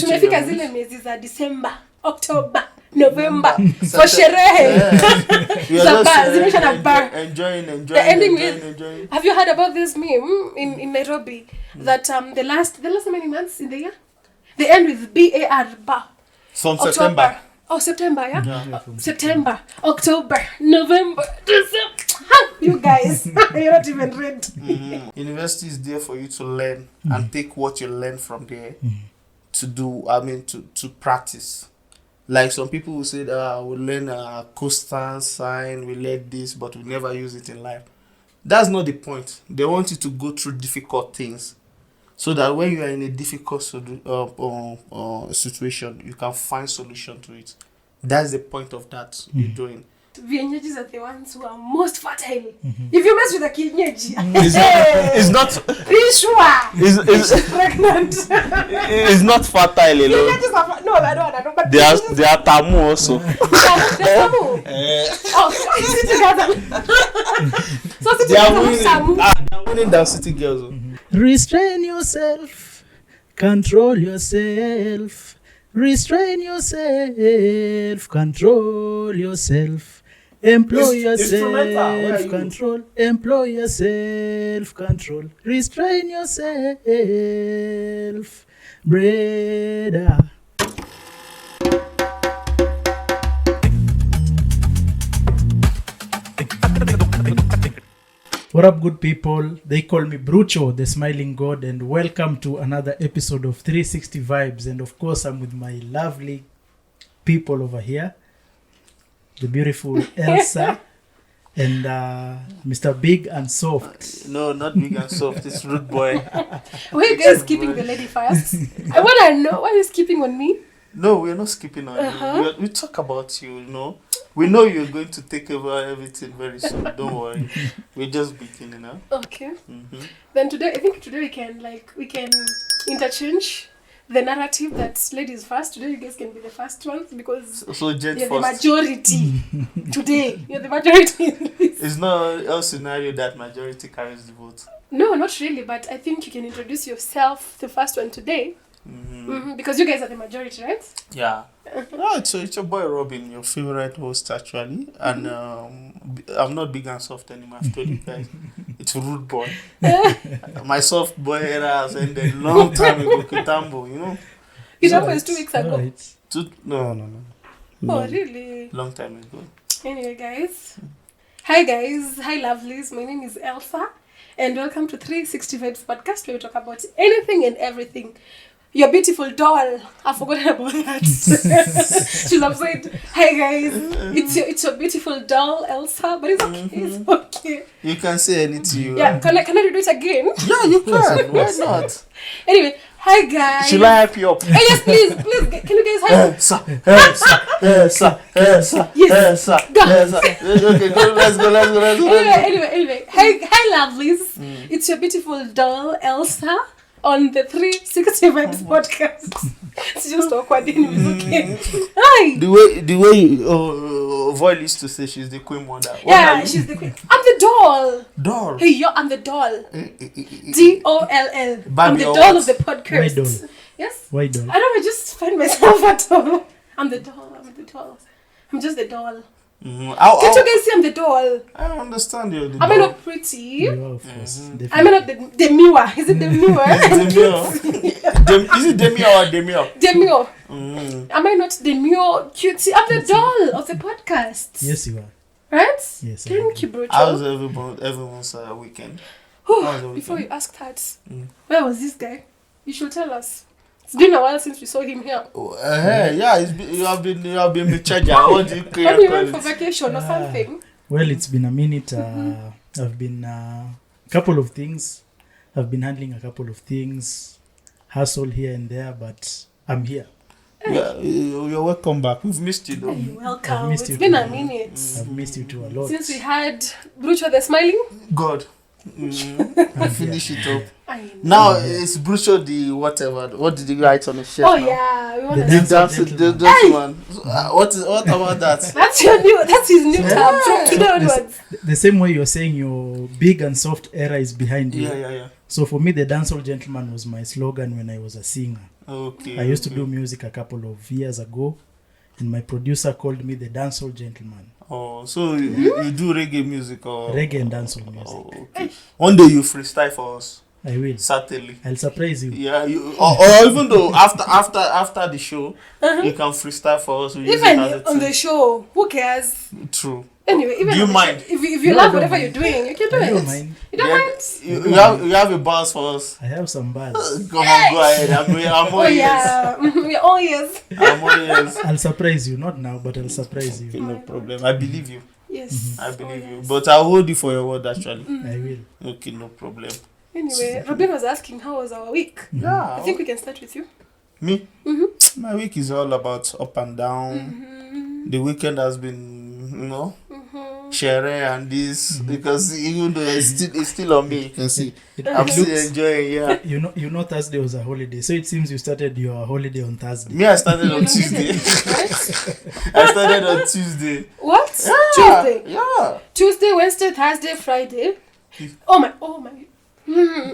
tumefika zile miezi za December, October, November for sherehe. Zimesha na bar. Enjoying. Have you heard about this meme in Nairobi that the last many months in the year they end with BAR bar. From October. September. Oh, September, yeah? September, October, November, December. You guys, you're not even ready. University is there for you to learn and take what you learn from there to do, to practice. Like some people will say, we learn coastal sign, we learn this, but we never use it in life. That's not the point. They want you to go through difficult things so that when you are in a difficult situation, you can find solution to it. That's the point of that you're doing. Vienyejis are the ones who are most fertile. If you mess with a kienyeji, it's not. Be sure. It's pregnant. It's not fertile alone. No, I don't. But They are tamu also. Tamu. So city girls tamu. They are winning than city girls. Restrain yourself. Control yourself. Restrain yourself. Control yourself. Employ yourself, control. Employ yourself, control. Restrain yourself, brother. What up, good people? They call me Brucho, the smiling god, and welcome to another episode of 360 Vibes. And of course, I'm with my lovely people over here. The beautiful Elsa and Mr. Big and Soft. No, not big and soft. It's rude boy. Why are you guys skipping the lady first? I want to know why are you skipping on me? No, we're not skipping on you. We talk about you, you know. We know you're going to take over everything very soon. Don't worry. We're just beginning now. Okay. Then today we can interchange the narrative that ladies first. Today you guys can be the first ones because so gent you're first. the majority. Today you're the majority in this. It's not a scenario that majority carries the vote. No, not really, but I think you can introduce yourself, the first one today. Because you guys are the majority, right? Yeah. It's your boy Robin, your favorite host actually. And I'm not big and soft anymore. I've told you guys. It's rude boy. My soft boy era has ended long time ago. Kitambo, you know. Kitambo is 2 weeks ago. Right. No. Oh, really? Long time ago. Anyway, guys. Hi, guys. Hi, lovelies. My name is Elsa. And welcome to 360 Vibes podcast where we talk about anything and everything. Your beautiful doll. I've forgotten about that. She's upset. Hi, guys. It's your beautiful doll, Elsa. But it's okay. It's okay. You can say anything. Yeah. Can I do it again? Yeah, you can. Why not? Anyway. Hi, guys. Should I hype you up? Hey, yes, please. Can you guys hype? Elsa. Yes. Okay, go. Let's go. Anyway. Hi, lovelies. It's your beautiful doll, Elsa, on the 360 Vibes podcast. It's just awkward. It's okay. Hi. The way Voil used to say she's the queen mother. Yeah, she's the queen. I'm the doll. Doll. Hey, I'm the doll. DOLL. I'm the doll of the podcast. Why doll? Yes. Why doll? I don't know. I just find myself at all. I'm the doll. I'm just the doll. Can't you guys see I'm the doll? I understand you. Am I not pretty? You are, of course. Am I not the Demure? Is it Demure? Is it Demure or Demure? Demure. Am I not Demure cutie? I'm the doll of the podcast. Yes, you are. Right? Yes. Thank you, bro. How was everyone's weekend? Before you ask that, where was this guy? You should tell us. It's been a while since we saw him here. Yeah, you have been with charger. What do you call Maybe he went for vacation or something. Well, it's been a minute. I've been couple of things. I've been handling a couple of things, hustle here and there, but I'm here. Yeah, you're welcome back. We've missed you though. Hey, welcome. It's been a minute. I've missed you too a lot. Since we had Brucho the Smiling. God. Finish it up. Now it's Brucho the whatever. What did you write on the shirt? Oh now? yeah, we want The to dance one. What about that? That's his new tab from today onwards. The same way you're saying your big and soft era is behind you. Yeah. So for me, the dancehall gentleman was my slogan when I was a singer. Okay. I used to do music a couple of years ago, and my producer called me the dancehall gentleman. Oh, so you do reggae music or Reggae and dancehall music. Oh, okay. One day you freestyle for us. I will. Certainly. I'll surprise you. Yeah, or even though after the show, you can freestyle for us. We use Even it as a on tool. the show, who cares? True. Anyway, even Do you on the mind? show, if you No, I love don't whatever mind. you're doing, you can do I don't it. mind. You don't Yeah, mind? you have a bars for us. I have some bars. Come on, go ahead. I'm Oh all ears. yeah, we're all ears. I'm all ears. I'll surprise you. Not now, but I'll surprise Okay, you. no problem. I believe you. Yes. I Oh, believe you. yes. But I'll hold you for your word actually. I will. Okay, no problem. Anyway, Robin was asking how was our week. Yeah. I think we can start with you. Me? Mm-hmm. My week is all about up and down. Mm-hmm. The weekend has been, Mm-hmm. shere and this because even though it's still on me, you can see. I'm It still looks- enjoying, yeah. You know Thursday was a holiday, so it seems you started your holiday on Thursday. Me, I started on You Tuesday. right? I started on Tuesday. What? Yeah, Tuesday. Yeah. Tuesday, Wednesday, Thursday, Friday. Oh my.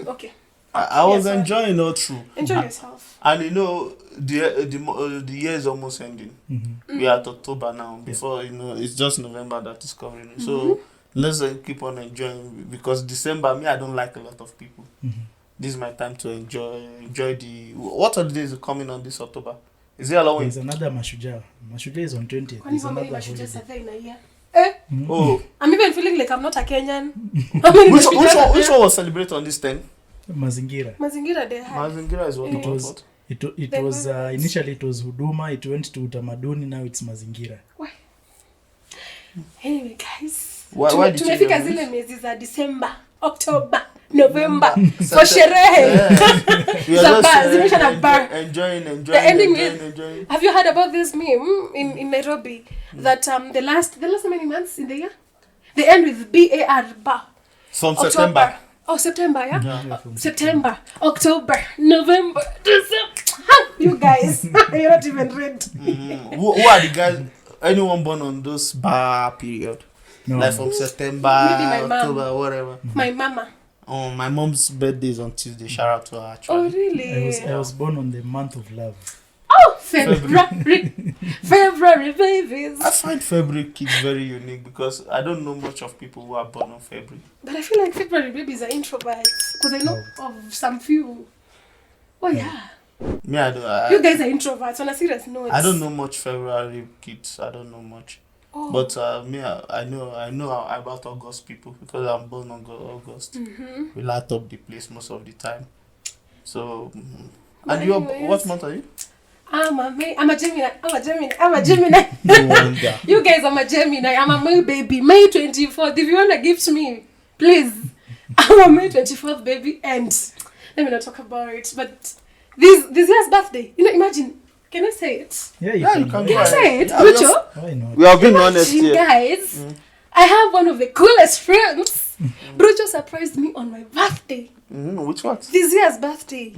Okay. I was Yes, sir. enjoying all through. Enjoy yourself. And the year is almost ending. Mm-hmm. We are at October now. Before it's just November that is covering. So let's keep on enjoying because December, me, I don't like a lot of people. Mm-hmm. This is my time to enjoy the. What holidays are coming on this October? Is there a long There's another Mashujaa. Mashujaa is on 20th. Kwani There's mama another should just holiday. say in a year. Eh? Oh, I'm even feeling like I'm not a Kenyan. I mean, which one was celebrated on this 10? Mazingira. Mazingira Day. Mazingira is what It about was- what? It Then was where was- initially it was Huduma. It went to Utamaduni. Now it's Mazingira. Anyway, guys. Why did you Tumefika know zile this? miezi za December, October, November. For September. sherehe. We are Za just, bar, zimeisha na bar. enjoying, The ending enjoying. Have you heard about this meme in Nairobi that the last how many months in the year? They end with BAR bar. From October. September. Oh, September, yeah? Yeah, from September, October, November, December. You guys, you're not even ready. Who are the guys? Anyone born on those bar period? No, Like from September, Maybe my mom. October, whatever. My mama. Oh, my mom's birthday is on Tuesday. Shout out to her Oh, actually. really? I was born on the month of love. Oh, February. February, babies. I find February kids very unique because I don't know much of people who are born on February. But I feel like February babies are introverts. Because I know of some few. Oh, yeah. Me, I don't. You guys are introverts on a serious note. I don't know much February kids. I don't know much. Oh. But me, I know about August people because I'm born on August. Mm-hmm. We light up the place most of the time. So, But and you, anyways. what month are you? I'm a Gemini. No wonder. You guys are my Gemini. I'm a May baby. May 24th. If you want to gift me, please. I'm a May 24th baby. And let me not talk about it. But this year's birthday. Imagine. Can I say it? Yeah, Yeah, you can Can go I ahead. say it? Yeah, Rucho? Why not? We have been honest Imagine, here. guys. I have one of the coolest friends. Brucho surprised me on my birthday. Which what? This year's birthday.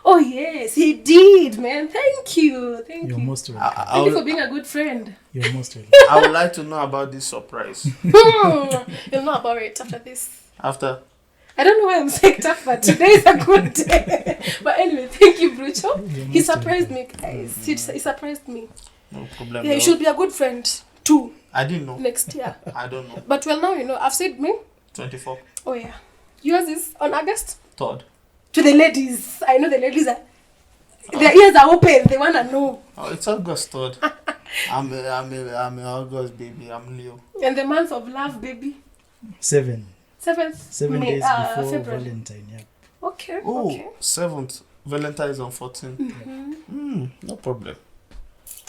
Oh, yes. He did, man. Thank you. Thank You're you. most welcome. I Thank you for would, being a good friend. You're most welcome. I would like to know about this surprise. You'll know about it after this. After I don't know why I'm psyched up, but today is a good day. But anyway, thank you, Brucho. You're He most surprised welcome. me, guys. He surprised me. no problem. Yeah, you no. should be a good friend too I didn't know. next year. I don't know. But well, now you know. I've said me. 24, Oh yeah. Yours is on August. 3rd. To the ladies, I know the ladies are. Their ears are open. They wanna know. Oh, it's August 3rd. I'm a August baby. I'm Leo. And the month of love, baby. 7 7th May, days before February. Valentine. Yeah. Okay. Oh, Okay. 7th. Valentine is on 14. Mm-hmm. No problem.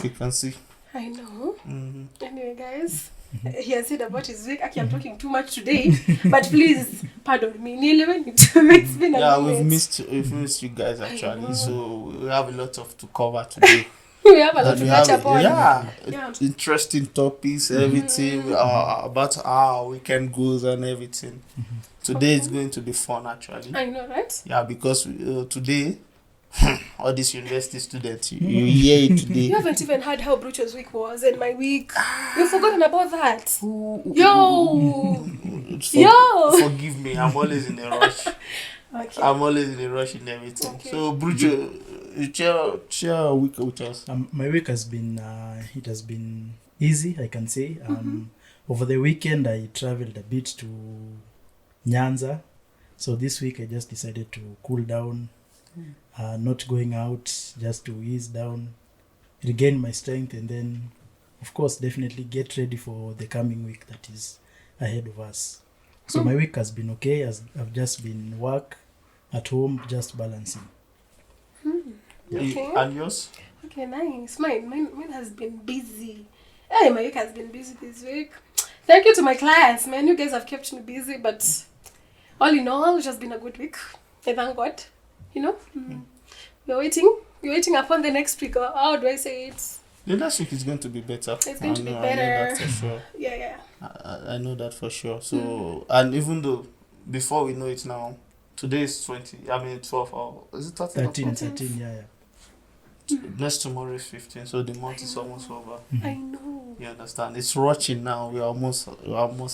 You can see. I know. Mm-hmm. Anyway, guys, he has said about his week. Actually, I'm talking too much today, but please pardon me. It's been a Yeah, minute. we've missed you guys I actually. know. So we have a lot of to cover today. We have a lot And to we catch have- up on. Yeah. Interesting topics, everything about our weekend goals and everything. Today is going to be fun actually. I know, right? Yeah, because today, all these university students, you hear it You today. haven't even heard how Brucho's week was and my week. You've forgotten about that. Yo! Yo! Forgive me, I'm always in a rush. Okay. I'm always in a rush in everything. Okay. So, Brucho, you share a week with us. My week has been it has been easy, I can say. Over the weekend, I traveled a bit to Nyanza. So this week, I just decided to cool down, not going out, just to ease down, regain my strength, and then, of course, definitely get ready for the coming week that is ahead of us. So my week has been okay. As I've just been work at home, just balancing. Okay. And yours? Okay, nice. Mine has been busy. Hey, my week has been busy this week. Thank you to my clients, man. You guys have kept me busy, but all in all, it's just been a good week. I thank God. You know, we're waiting upon the next week. Or how do I say it? The next week is going to be better. It's going to be I know better. that for sure. Yeah. I know that for sure. So, and even though before we know it now, today is 12 or is it 13? 13, yeah. Next tomorrow is 15, so the month is almost over. I know. You understand? It's rushing now. We're almost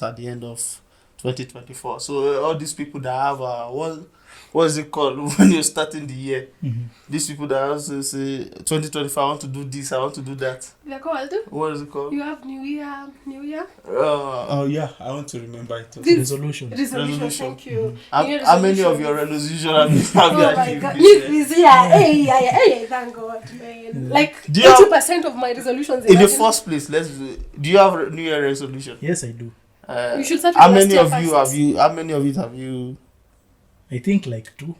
at the end of 2024. So all these people that have what is it called when you're starting the year? These people that also say 2025, I want to do this, I want to do that. They're called? What is it called? You have New Year. Oh yeah, I want to remember it. This- Resolution. Resolution. Thank you. How many of your resolutions have you Oh my achieved God, this year? this year, hey, thank God, man. Like Do you have- 80% of my resolutions. In the imagine. first place, do you have New Year resolution? Yes, I do. You should start How with many last of year you first. have you? How many of it have you? I think like 2.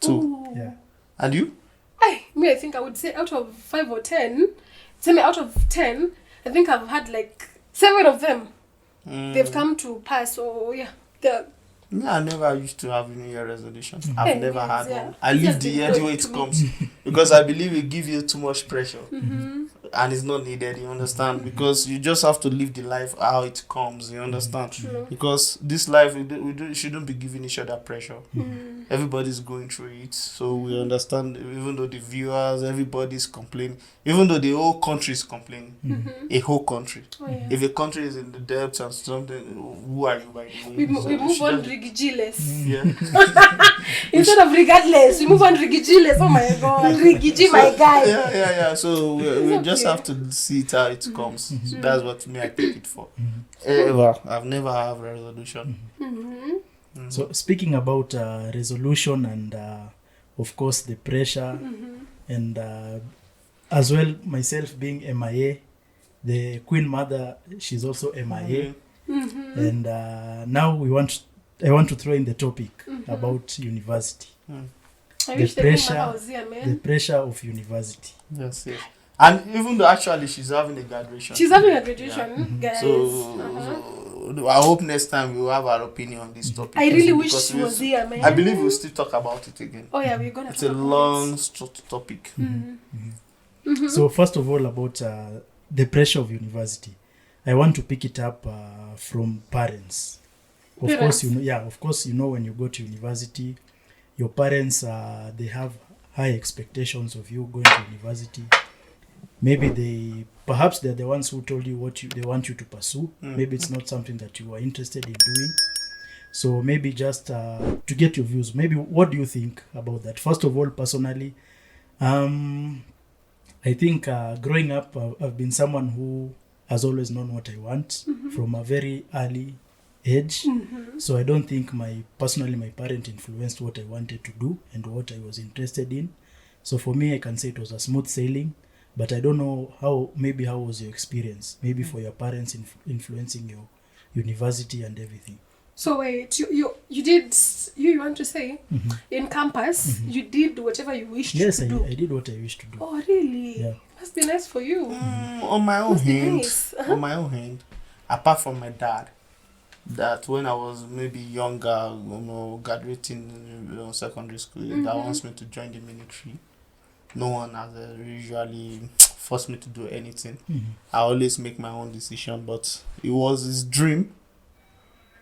Ooh. Yeah. And you? I think I would say out of 5 or 10, tell me out of 10, I think I've had like 7 of them. They've come to pass. So yeah, Me, I never used to have a New Year resolution. I've Hey, never had yeah. one. I It leave has the been year the good way it to me. comes because I believe it gives you too much pressure and it's not needed. You understand? Because you just have to live the life how it comes. You understand? True. Because this life we shouldn't be giving each other pressure. Everybody's going through it, so we understand. Even though the viewers, everybody's complaining, even though the whole country is complaining, a whole country. Oh, yeah. If a country is in the depths and something, who are you by the way? We So move you on shouldn't- rigidless. Yeah. Instead of regardless, we move on rigidless. Oh my God, rigid, my guy. Yeah. So we just okay. have to see it how it comes. So that's what me I take it for. I've never have a resolution. So speaking about resolution and of course the pressure and as well myself being MIA, the Queen Mother, she's also MIA. And now I want to throw in the topic about university. I The wish the Queen pressure- Mother was here, The man. pressure of university. Yes. And even though actually she's having a graduation. She's having a graduation, guys. So I hope next time we'll have our opinion on this topic. I really wish Because she was here, man. I believe we'll still talk about it again. Oh yeah, we're gonna. It's a long topic. So first of all, about the pressure of university, I want to pick it up from parents. Of Parents. course, you know when you go to university, your parents they have high expectations of you going to university. Maybe perhaps they're the ones who told you they want you to pursue. Maybe it's not something that you are interested in doing. So maybe just to get your views, maybe what do you think about that? First of all, personally, I think growing up, I've been someone who has always known what I want from a very early age. So I don't think my parent influenced what I wanted to do and what I was interested in. So for me, I can say it was a smooth sailing, but I don't know how was your experience? Maybe for your parents influencing your university and everything. So wait, you did you want to say in campus you did whatever you wished Yes, to do? I did what I wished to do. Oh really? Yeah. Must be nice for you. On my own Must be hand, nice. on my own hand, apart from my dad, that when I was maybe younger, graduating secondary school, that wants me to join the military. No one has usually forced me to do anything. I always make my own decision, but it was his dream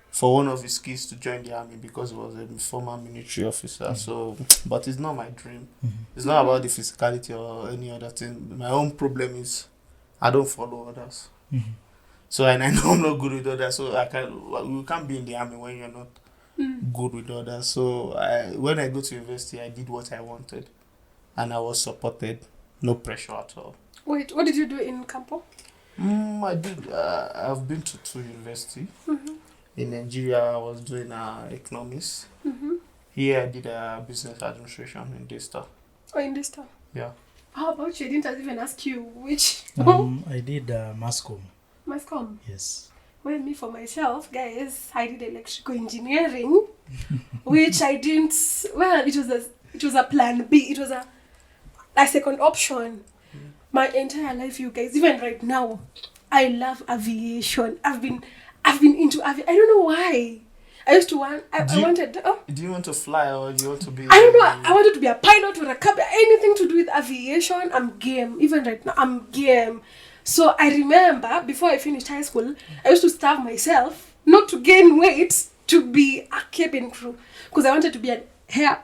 for one of his kids to join the army because he was a former military officer. So, but it's not my dream. It's not about the physicality or any other thing. My own problem is I don't follow others. So, and I know I'm not good with others. So we can't be in the army when you're not good with others. So when I go to university, I did what I wanted, and I was supported. No pressure at all. Wait, what did you do in Campo? I did. I've been to 2 university. In Nigeria, I was doing economics. Here, I did business administration in Daystar. Oh, in this town. Yeah. How about you? I didn't even ask you which. I did Mascom. Mascom. Yes. Well, me for myself, guys, I did electrical engineering, which I didn't. Well, it was a plan B. It was a second option. My entire life, you guys, even right now, I love aviation. I've been into aviation. I don't know why. I used to want. I wanted. Oh, Do you want to fly or do you want to be? I don't know. I wanted to be a pilot or a captain. Anything to do with aviation, I'm game. Even right now, I'm game. So I remember before I finished high school, I used to starve myself not to gain weight to be a cabin crew because I wanted to be an air.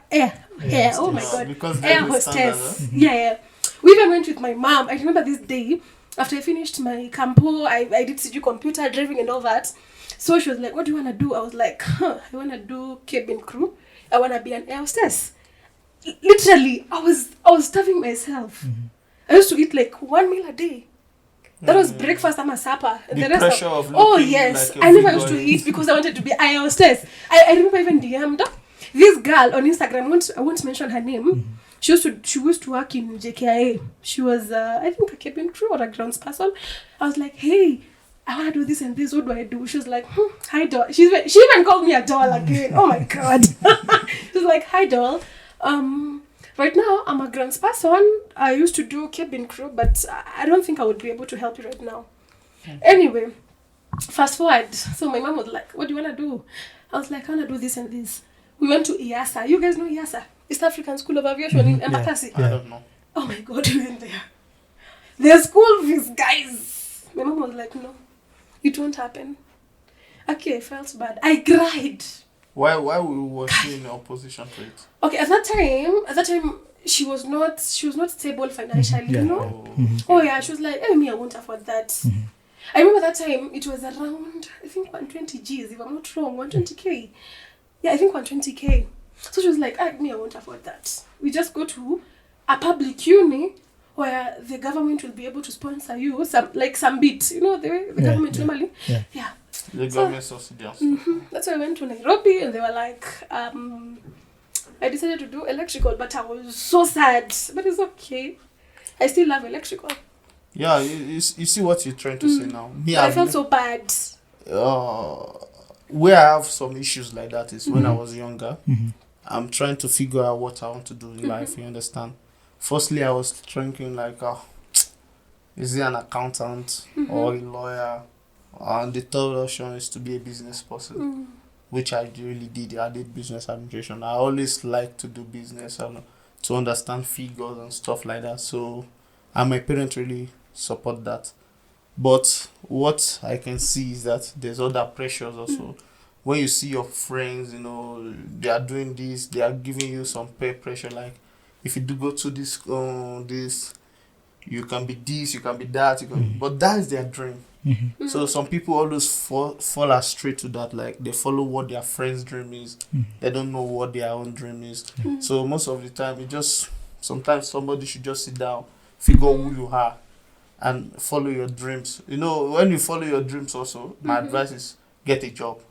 Oh my god, Because air they're the standard, hostess. Yeah. We even went with my mom. I remember this day after I finished my campo. I did CG computer driving and all that. So she was like, "What do you wanna do?" I was like, I wanna do cabin crew. I wanna be an air hostess. Literally, I was starving myself. I used to eat like 1 meal a day. That was breakfast and my supper. And The rest pressure of oh looking yes, like a I never big used to boy. eat because I wanted to be air hostess. I remember even DM'd this girl on Instagram. I won't mention her name. She used to work in JKIA. She was I think a cabin crew or a grounds person. I was like, hey, I want to do this and this. What do I do? She was like, hi doll. She even called me a doll again. Oh my god. She was like, hi doll. Right now I'm a grounds person. I used to do cabin crew, but I don't think I would be able to help you right now. Anyway, fast forward. So my mom was like, what do you want to do? I was like, I want to do this and this. We went to IASA. You guys know IASA? East African School of Aviation in Embakasi. I don't know. Oh my god, we went there. Their school fees, guys. My mom was like, no, it won't happen. Okay, I felt bad. I cried. Why was she in opposition to it? Okay, at that time, she was not stable financially, Yeah. you know? Oh, Oh yeah, she was like, me, I won't afford that. I remember that time, it was around, I think 120 Gs, if I'm not wrong, 120K. Yeah, I think 120K. So she was like, me, I won't afford that. We just go to a public uni where the government will be able to sponsor you some bit, you know, the government yeah. normally. Yeah. The government subsidy. That's why I went to Nairobi and they were like, I decided to do electrical, but I was so sad. But it's okay. I still love electrical. Yeah, you see what you're trying to say now. Me, But I felt so bad. Where I have some issues like that is when I was younger. I'm trying to figure out what I want to do in life. You understand? Firstly, I was thinking like, is he an accountant or a lawyer? And the third option is to be a business person, which I really did. I did business administration. I always like to do business and to understand figures and stuff like that. So, and my parents really support that. But what I can see is that there's other pressures also. When you see your friends, you know, they are doing this, they are giving you some peer pressure. Like, if you do go to this, you can be this, you can be that, but that is their dream. So some people always fall astray to that. Like, they follow what their friend's dream is. They don't know what their own dream is. So most of the time, sometimes somebody should just sit down, figure who you are, and follow your dreams. You know, when you follow your dreams also, my advice is get a job.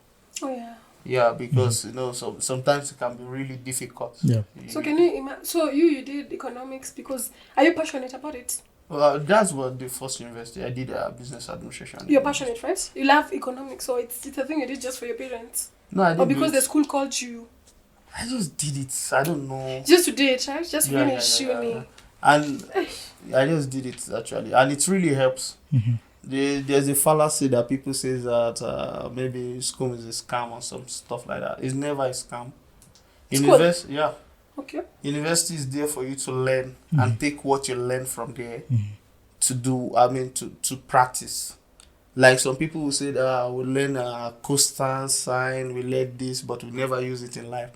Oh yeah. Yeah, because you know, sometimes it can be really difficult. Yeah. So can you imagine? So you did economics because are you passionate about it? Well, that's what the first university I did business administration. You're passionate, right? You love economics, so it's a thing you did just for your parents, No, I or didn't. because the school called you. I just did it. I don't know. Just to do it, right? Just Yeah, finish yeah. uni. And I just did it actually, and it really helps. There's a fallacy that people say that maybe school is a scam or some stuff like that. It's never a scam. School? Okay. University is there for you to learn and take what you learn from there to do. To practice. Like some people will say that we learn coastal sign, we learn this, but we never use it in life.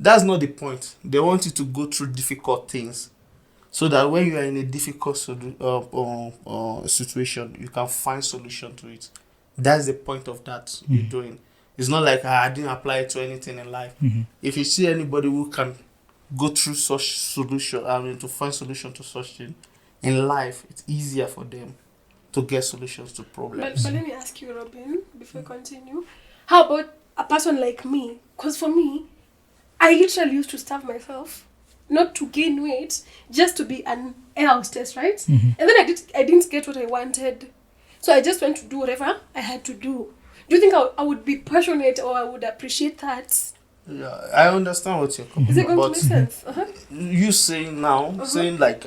That's not the point. They want you to go through difficult things, so that when you are in a difficult situation, you can find solution to it. That's the point of that you're doing. It's not like I didn't apply it to anything in life. If you see anybody who can go through such solution, to find solution to such thing in life, it's easier for them to get solutions to problems. But let me ask you, Robin, before we continue. How about a person like me? Because for me, I literally used to starve myself, not to gain weight, just to be an air hostess, right? And then I didn't get what I wanted. So I just went to do whatever I had to do. Do you think I would be passionate or I would appreciate that? Yeah, I understand what you're coming Is it from, going to make sense? you saying now, saying like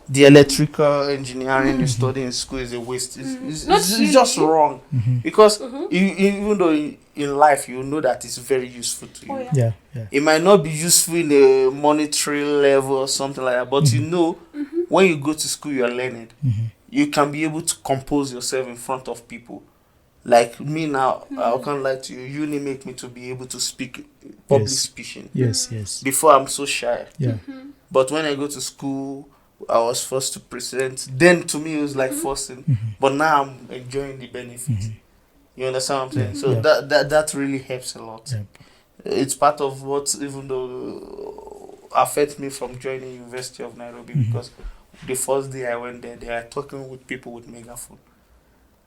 the electrical engineering you study in school is a waste. It's really. just wrong. Because even though in life you know that it's very useful to you. Oh, yeah. Yeah, yeah. It might not be useful in a monetary level or something like that, but you know when you go to school you're learning. You can be able to compose yourself in front of people. Like me now, I can't lie to you. Uni make me to be able to speak public Yes. speaking. Yes. Before I'm so shy. Yeah. But when I go to school, I was forced to present. Then to me it was like forcing. But now I'm enjoying the benefit. You understand what I'm saying? So Yeah. that really helps a lot. Yeah. It's part of what even though affects me from joining University of Nairobi because the first day I went there, they are talking with people with megaphone.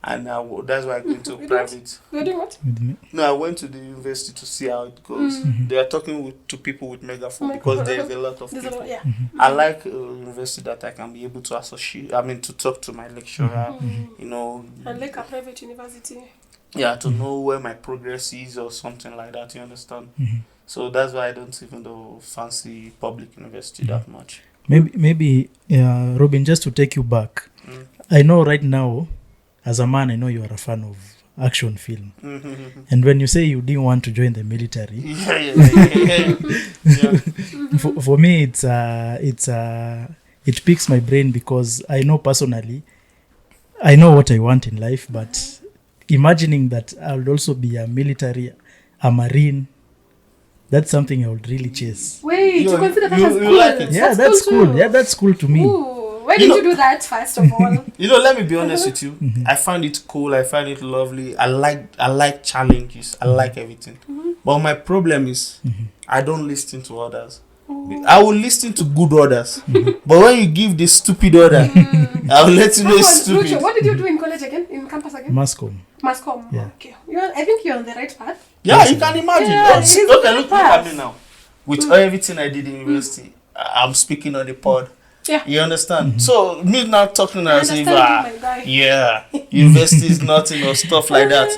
And that's why I go into You private. You're doing what? With me. No, I went to the university to see how it goes. They are talking to people with megaphone Megaphone. because there's a lot of There's a people. lot, yeah. I like university that I can be able to associate. To talk to my lecturer. You know. And like a private university. Yeah, to know where my progress is or something like that. You understand? So that's why I don't even though fancy public university that much. Maybe Robin, just to take you back, I know right now, as a man, I know you are a fan of action film. And when you say you didn't want to join the military, for me, it piques my brain because I know personally, I know what I want in life, but imagining that I would also be a military, a marine, that's something I would really chase. Wait, you consider that as you cool? like it? Yeah, that's cool. Yeah, that's cool to me. Ooh, why did you do that first of all? Let me be honest with you. I find it cool. I find it lovely. I like challenges. I like everything. But my problem is I don't listen to others. I will listen to good orders. But when you give the stupid order, I will let you know it's stupid. Rucho, what did you do in college again? In campus again? Mascom. Mascom. Yeah. Okay. I think you're on the right path. Yeah, you can imagine. Yeah, it is Okay, look fast. at me now. With everything I did in university, I'm speaking on the pod. Yeah. You understand? So me now talking as if understand you, my guy. yeah, university is nothing or stuff like that.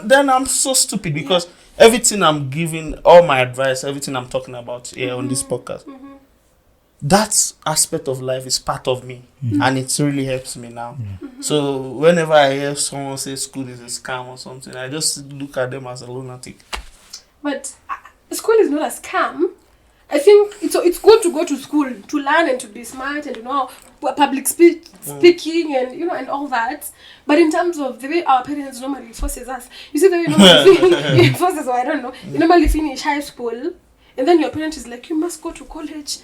Then I'm so stupid because everything I'm giving, all my advice, everything I'm talking about here on this podcast, that aspect of life is part of me, and it really helps me now. So whenever I hear someone say school is a scam or something, I just look at them as a lunatic. But school is not a scam. I think it's good to go to school to learn and to be smart and to know public speaking and and all that. But in terms of the way our parents normally forces us, you see the way normally forces, or I don't know, you normally finish high school and then your parent is like, you must go to college,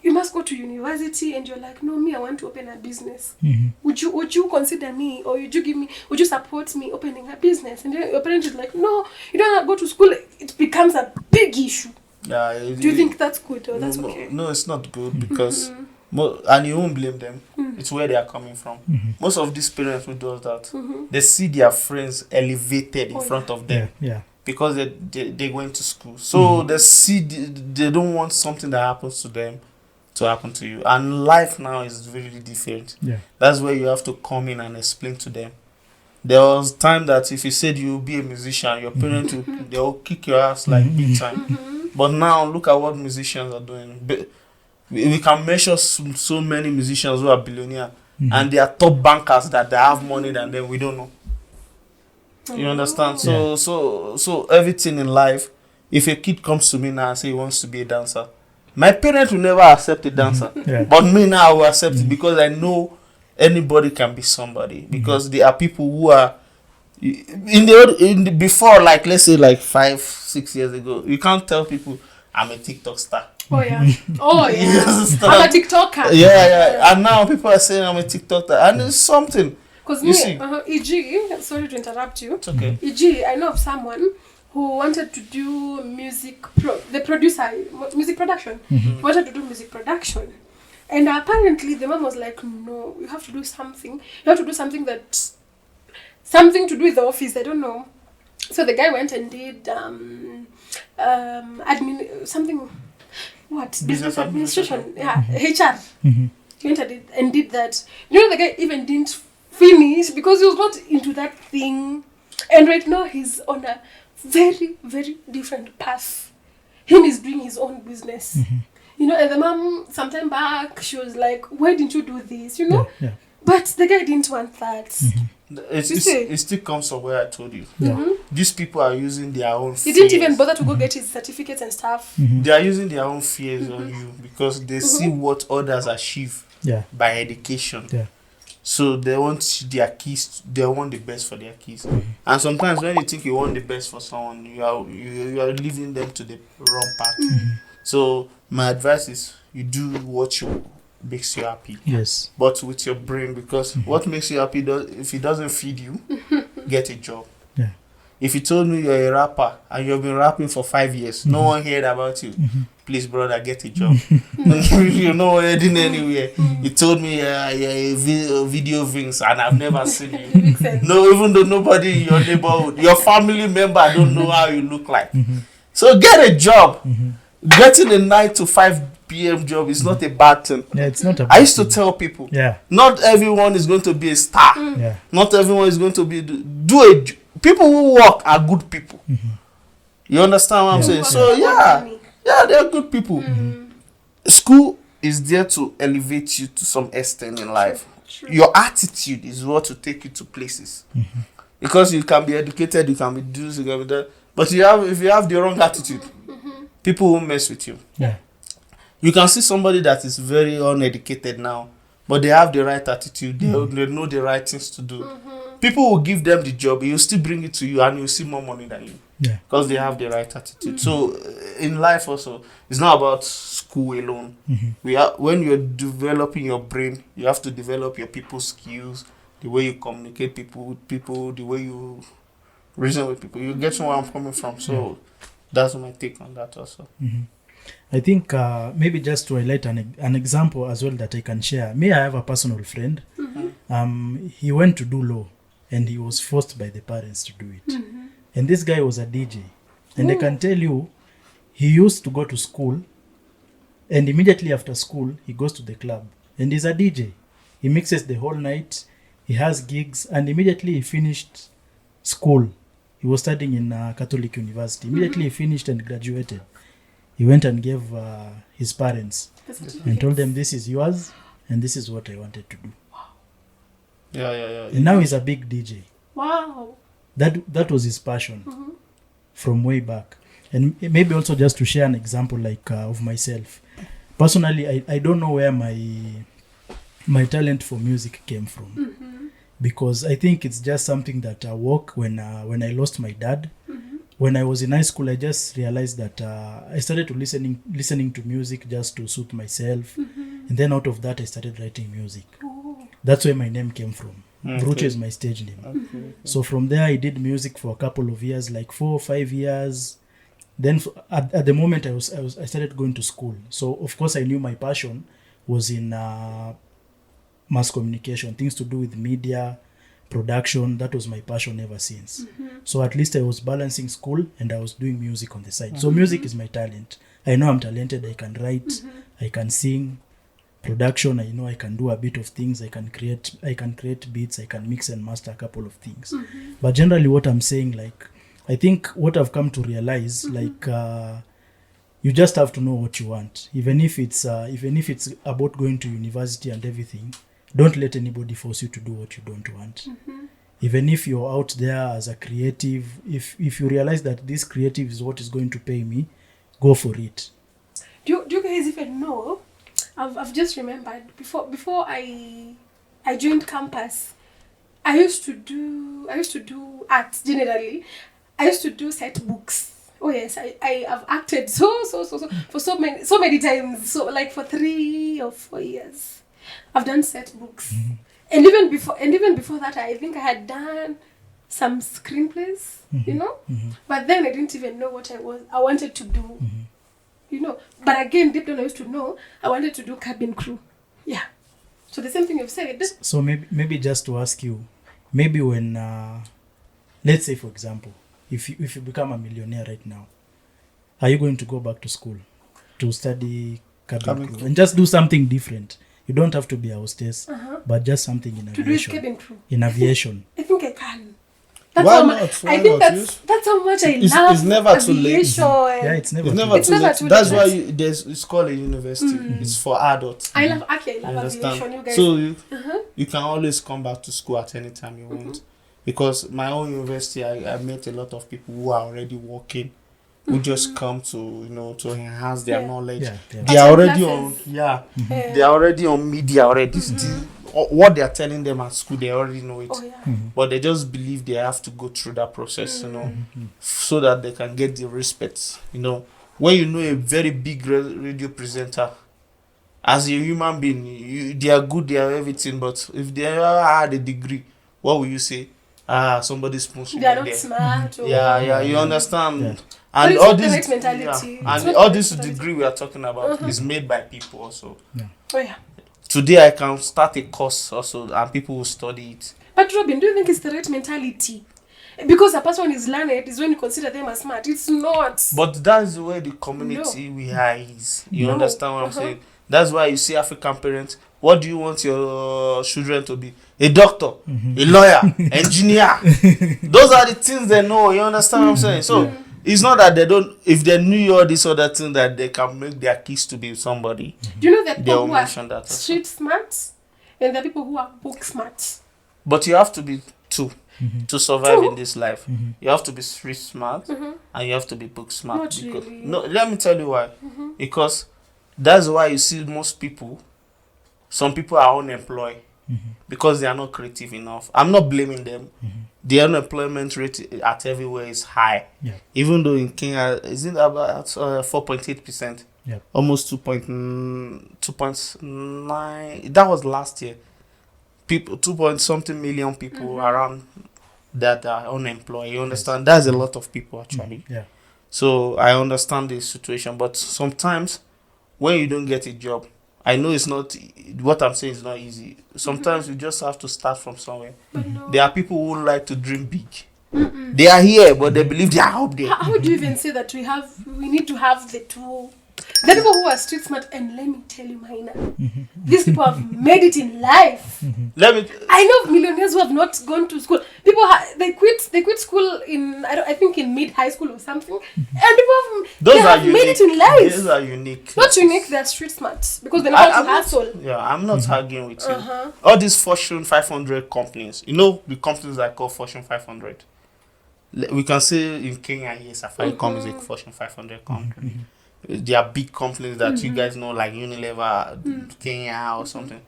you must go to university, and you're like, no, me, I want to open a business. Would you consider me, or would you support me opening a business? And then your parent is like, no, you don't go to school. It becomes a big issue. Yeah, Do you think that's good or that's okay? No, it's not good because and you won't blame them. It's where they are coming from. Most of these parents who does that, they see their friends elevated in front of them Yeah. because they're going to school. So they see they don't want something that happens to them to happen to you. And life now is really different. Yeah. That's where you have to come in and explain to them. There was time that if you said you'll be a musician, your parents they'll kick your ass like big time. But now look at what musicians are doing. We can measure so many musicians who are billionaires, and they are top bankers that they have money than them. We don't know. You understand? So everything in life. If a kid comes to me now and say he wants to be a dancer, my parents will never accept a dancer. Yeah. But me now I will accept it because I know anybody can be somebody. Because there are people who are before, like let's say like 5-6 years ago, you can't tell people I'm a TikTok star. Oh yeah. Oh yeah. I'm a TikToker. Yeah. And now people are saying I'm a TikTok star, and it's something. Because You me, see. EG, sorry to interrupt you. It's okay. EG, I know of someone who wanted to do music, the producer, music production. Mhm. He wanted to do music production. And apparently the mom was like, no, you have to do something. You have to do something something to do with the office, I don't know. So the guy went and did something, what? Business administration. administration. Yeah, HR. Mhm. He went and did that. You know, the guy even didn't finish because he was not into that thing. And right now he's on a very, very different path. Him is doing his own business. Mhm. You know, and the mom, sometime back, she was like, why didn't you do this? You know? Yeah. But the guy didn't want that. Mhm. You see? It still comes from where I told you. Yeah. Mhm. These people are using their own He didn't even fears. bother to go get his certificates and stuff. Mhm. They are using their own fears on you because they see what others achieve Yeah. by education. Yeah. So they want their kids. They want the best for their kids. And sometimes when you think you want the best for someone, you are leading them to the wrong path. So my advice is you do what makes you happy, Yes. but with your brain, because what makes you happy if it doesn't feed you, get a job. Yeah. If you told me you're a rapper and you've been rapping for 5 years, no one heard about you. Please, brother, get a job. You're not heading anywhere. You told me you're a video Vince and I've never seen you. It makes sense. No, even though nobody in your neighborhood, your family member don't know how you look like. So get a job. Getting a 9 to 5 p.m. job is not a bad thing. Yeah, it's not a I used to tell people, Yeah. not everyone is going to be a star. Yeah. Not everyone is going to be people who work are good people. You understand what I'm saying? So yeah, they're good people. School is there to elevate you to some extent in life. True. Your attitude is what will take you to places. Because you can be educated, you can be this, you can be that, but if you have the wrong attitude, people will mess with you. Yeah. You can see somebody that is very uneducated now, but they have the right attitude. They know the right things to do. People will give them the job. You'll still bring it to you, and you'll see more money than you Yeah. because they have the right attitude. So in life also, it's not about school alone. When you're developing your brain, you have to develop your people skills, the way you communicate with people, the way you reason with people. You get where I'm coming from. So that's my take on that also. I think maybe just to highlight an example as well that I can share. Me, I have a personal friend. He went to do law and he was forced by the parents to do it. And this guy was a DJ. And I can tell you, he used to go to school and immediately after school, he goes to the club. And he's a DJ. He mixes the whole night. He has gigs. And immediately he finished school. He was studying in Catholic University. Immediately he finished and graduated. He went and gave his parents and told them, this is yours and this is what I wanted to do. Yeah. And now he's a big DJ. Wow. That was his passion from way back. And maybe also just to share an example like of myself. Personally, I don't know where my talent for music came from. Because I think it's just something that I woke when I lost my dad. When I was in high school, I just realized that I started to listening to music just to suit myself. And then out of that, I started writing music. That's where my name came from. Brucho is my stage name. Okay. So from there, I did music for a couple of years, like 4 or 5 years. Then at the moment, I started going to school. So of course, I knew my passion was in mass communication, things to do with media, production. That was my passion ever since. So at least I was balancing school and I was doing music on the side. So music is my talent. I know I'm talented. I can write, I can sing. Production, I know I can do a bit of things. I can create beats. I can mix and master a couple of things. But generally, what I'm saying, like, I think what I've come to realize, like, you just have to know what you want. Even if it's about going to university and everything, don't let anybody force you to do what you don't want. Even if you're out there as a creative, if you realize that this creative is what is going to pay me, go for it. Do you guys even know? I've just remembered before I joined campus, I used to do art generally. I used to do set books. Oh yes, I have acted so for so many times. So like for 3 or 4 years. I've done set books. And even before that, I think I had done some screenplays, you know. But then I didn't even know what I wanted to do, you know. But again, deep down I used to know I wanted to do cabin crew. Yeah. So the same thing you've said. So maybe just to ask you, maybe when let's say for example, if you become a millionaire right now, are you going to go back to school to study cabin crew and just do something different? You don't have to be a hostess, but just something in To do aviation. cabin crew. In aviation. I think I can. That's Why how not? much, Why I think not? that's how much I It's- love it's never too late. aviation. Yeah, it's never. It's too never late. It's too never late. too That's late. why it's called a university. It's for adults. I love You aviation, understand? you guys. So you can always come back to school at any time you want. Because my own university, I met a lot of people who are already working, who just come to enhance their Yeah. knowledge. Yeah, yeah. They are already Classes. they are already on media already. What they are telling them at school, they already know it. Oh yeah. But they just believe they have to go through that process, so that they can get the respect. When you know a very big radio presenter, as a human being, they are good, they are everything. But if they ever had a degree, what will you say? Somebody's pushing They are them not there. smart. Or, Yeah, you understand. Yeah. But And it's all not the this, right mentality. yeah, It's and not all the this right mentality. degree we are talking about is made by people also. Oh yeah. Today I can start a course also, and people will study it. But Robin, do you think it's the right mentality? Because a person is learned is when you consider them as smart. It's not. But that's where the community we are is. You No. understand what I'm saying? That's why you see African parents. What do you want your children to be? A doctor, a lawyer, engineer. Those are the things they know. You understand what I'm saying? So it's not that they don't. If they knew all these other things, that they can make their kids to be somebody. Do you know that They'll people who are mention that also. street smart and the people who are book smart? But you have to be two to survive Two? in this life. You have to be street smart and you have to be book smart. Not Because, really. no, let me tell you why. Because that's why you see most people. Some people are unemployed because they are not creative enough. I'm not blaming them. The unemployment rate at everywhere is high. Yeah. Even though in Kenya, is it about 4.8%? Yeah. Almost 2.9. That was last year. People, 2 point something million people around that are unemployed. You understand? That's a lot of people actually. Yeah. So I understand the situation, but sometimes when you don't get a job, I know it's not, what I'm saying is not easy. Sometimes you just have to start from somewhere. But no. There are people who like to dream big. They are here, but they believe they are up there. How do you even say that we need to have the two? The people who are street smart, and let me tell you, Maina, these people have made it in life. Let me. I know millionaires who have not gone to school. People they quit school in I think in mid high school or something, and people Those are have unique. made it in life. Those are unique. Not unique, they're street smart because they know how to hustle. I'm not arguing with you. All these Fortune 500 companies, the companies that call Fortune 500. We can say in Kenya, yes, Safaricom is a Fortune 500 company. There are big companies that you guys know, like Unilever, Kenya, or something.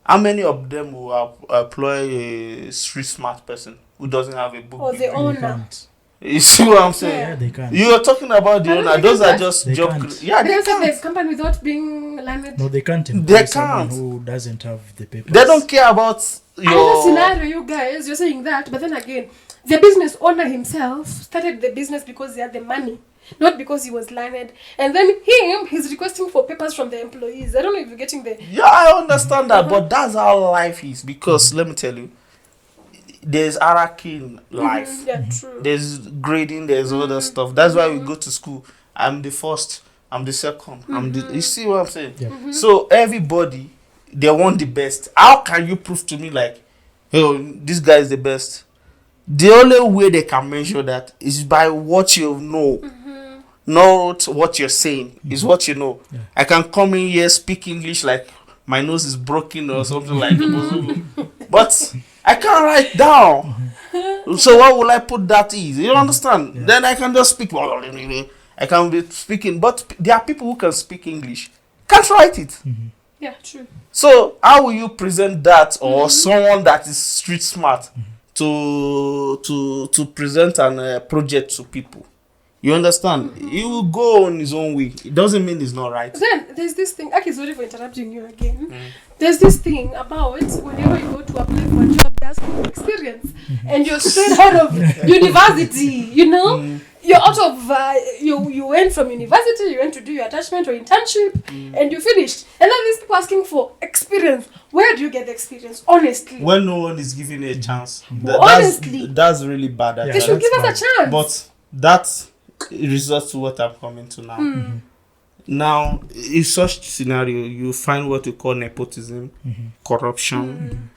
How many of them will employ a street smart person who doesn't have a book? Or the degree? owner. Can't. You see what I'm saying? Yeah, they can. You are talking about the I don't owner. think Those are that- just They job. can't. Yeah, They they can set can't. the company without being learned. No, they can't They employ someone can't. who doesn't have the papers. They don't care about Another your. scenario, you guys, you're saying that, but then again, the business owner himself started the business because he had the money, not because he was learned. And then he's requesting for papers from the employees. I don't know if you're getting the. Yeah, I understand that, but that's how life is. Because let me tell you, there's hierarchy in life. Yeah, true. There's grading. There's other stuff. That's why we go to school. I'm the first. I'm the second. You see what I'm saying? Yeah. So everybody, they want the best. How can you prove to me like, oh, this guy is the best? The only way they can measure that is by what you know, not what you're saying. Is what you know. Yeah. I can come in here, speak English like my nose is broken or something like that, but I can't write down. So what will I put that is? You understand? Yeah. Then I can just speak. I can be speaking, but there are people who can speak English, can't write it. Yeah, true. So how will you present that or someone that is street smart to present an project to people? You understand? He will go on his own way. It doesn't mean it's not right. Then there's this thing. Okay, sorry for interrupting you again. There's this thing about whenever you go to apply for a job, they ask for experience, and you're straight out of university. You know, you're out of you went from university, you went to do your attachment or internship, and you finished. And then these people asking for experience. Where do you get the experience? Honestly, When no one is giving you a chance, Honestly. that's really bad. Yeah, they should that's give us a chance. But that results to what I'm coming to now. Now, in such scenario, you find what we call nepotism, corruption.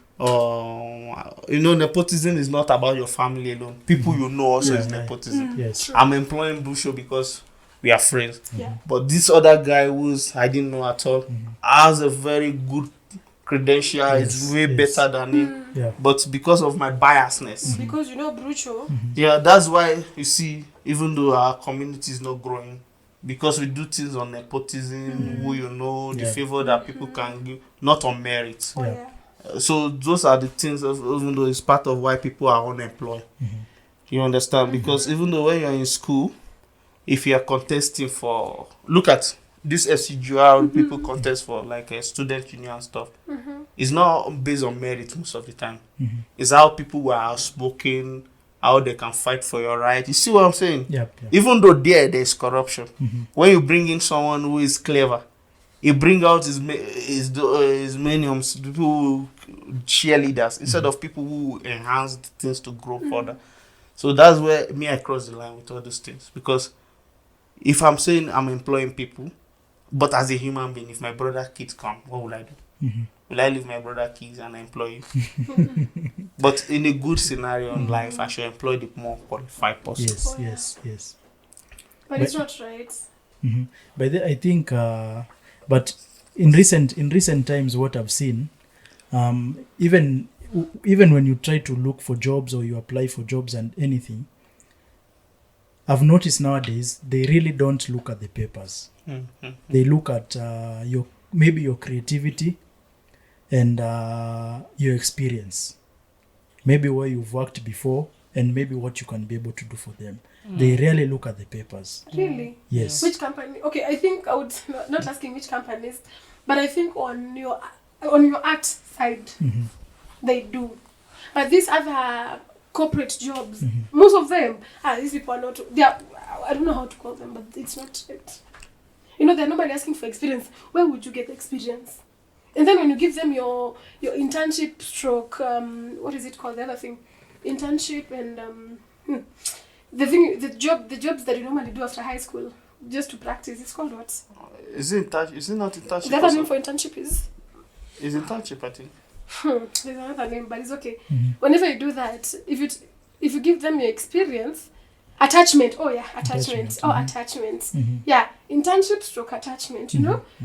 Nepotism is not about your family alone. People you know also is nepotism. Yes. I'm employing Busho because we are friends. Yeah. But this other guy who's I didn't know at all has a very good credential. It's way better than him. Yeah. But because of my biasness, Because you know Brucho. yeah, that's why you see, even though our community is not growing, because we do things on nepotism, who you know, the Yeah. favor that people can give, not on merit. Oh, Yeah. yeah. So those are the things, even though it's part of why people are unemployed. You understand? Because even though when you're in school, if you are contesting for, look at this SCGR, people contest for like a student union and stuff. It's not based on merit most of the time. It's how people are outspoken, how they can fight for your right. You see what I'm saying? Yep. Even though there's corruption, when you bring in someone who is clever, he bring out his minions, people who cheerleaders, instead of people who enhance the things to grow further. So that's where I cross the line with all those things. Because if I'm saying I'm employing people, but as a human being, if my brother kids come, what will I do? Will I leave my brother kids and employ you? But in a good scenario in life, I should employ the more qualified person. Yes. Oh, yeah. Yes. But it's not right. But I think, but in recent times, what I've seen, even when you try to look for jobs or you apply for jobs and anything, I've noticed nowadays they really don't look at the papers. They look at your creativity and your experience, maybe where you've worked before, and maybe what you can be able to do for them. They really look at the papers. Really? Yes. Which company? Okay, I think I would not asking which companies, but I think on your art side, they do. But these other corporate jobs, most of them, these people are not. They are. I don't know how to call them, but it's not it. They're normally asking for experience. Where would you get the experience? And then when you give them your internship stroke, what is it called? The other thing, internship and the jobs that you normally do after high school, just to practice. It's called what? Is it not internship? The other name for internship is? Is internship, I think. There's another name, but it's okay. Whenever you do that, if you give them your experience, attachment. Oh yeah, attachment. Attachment. Yeah, internship stroke attachment.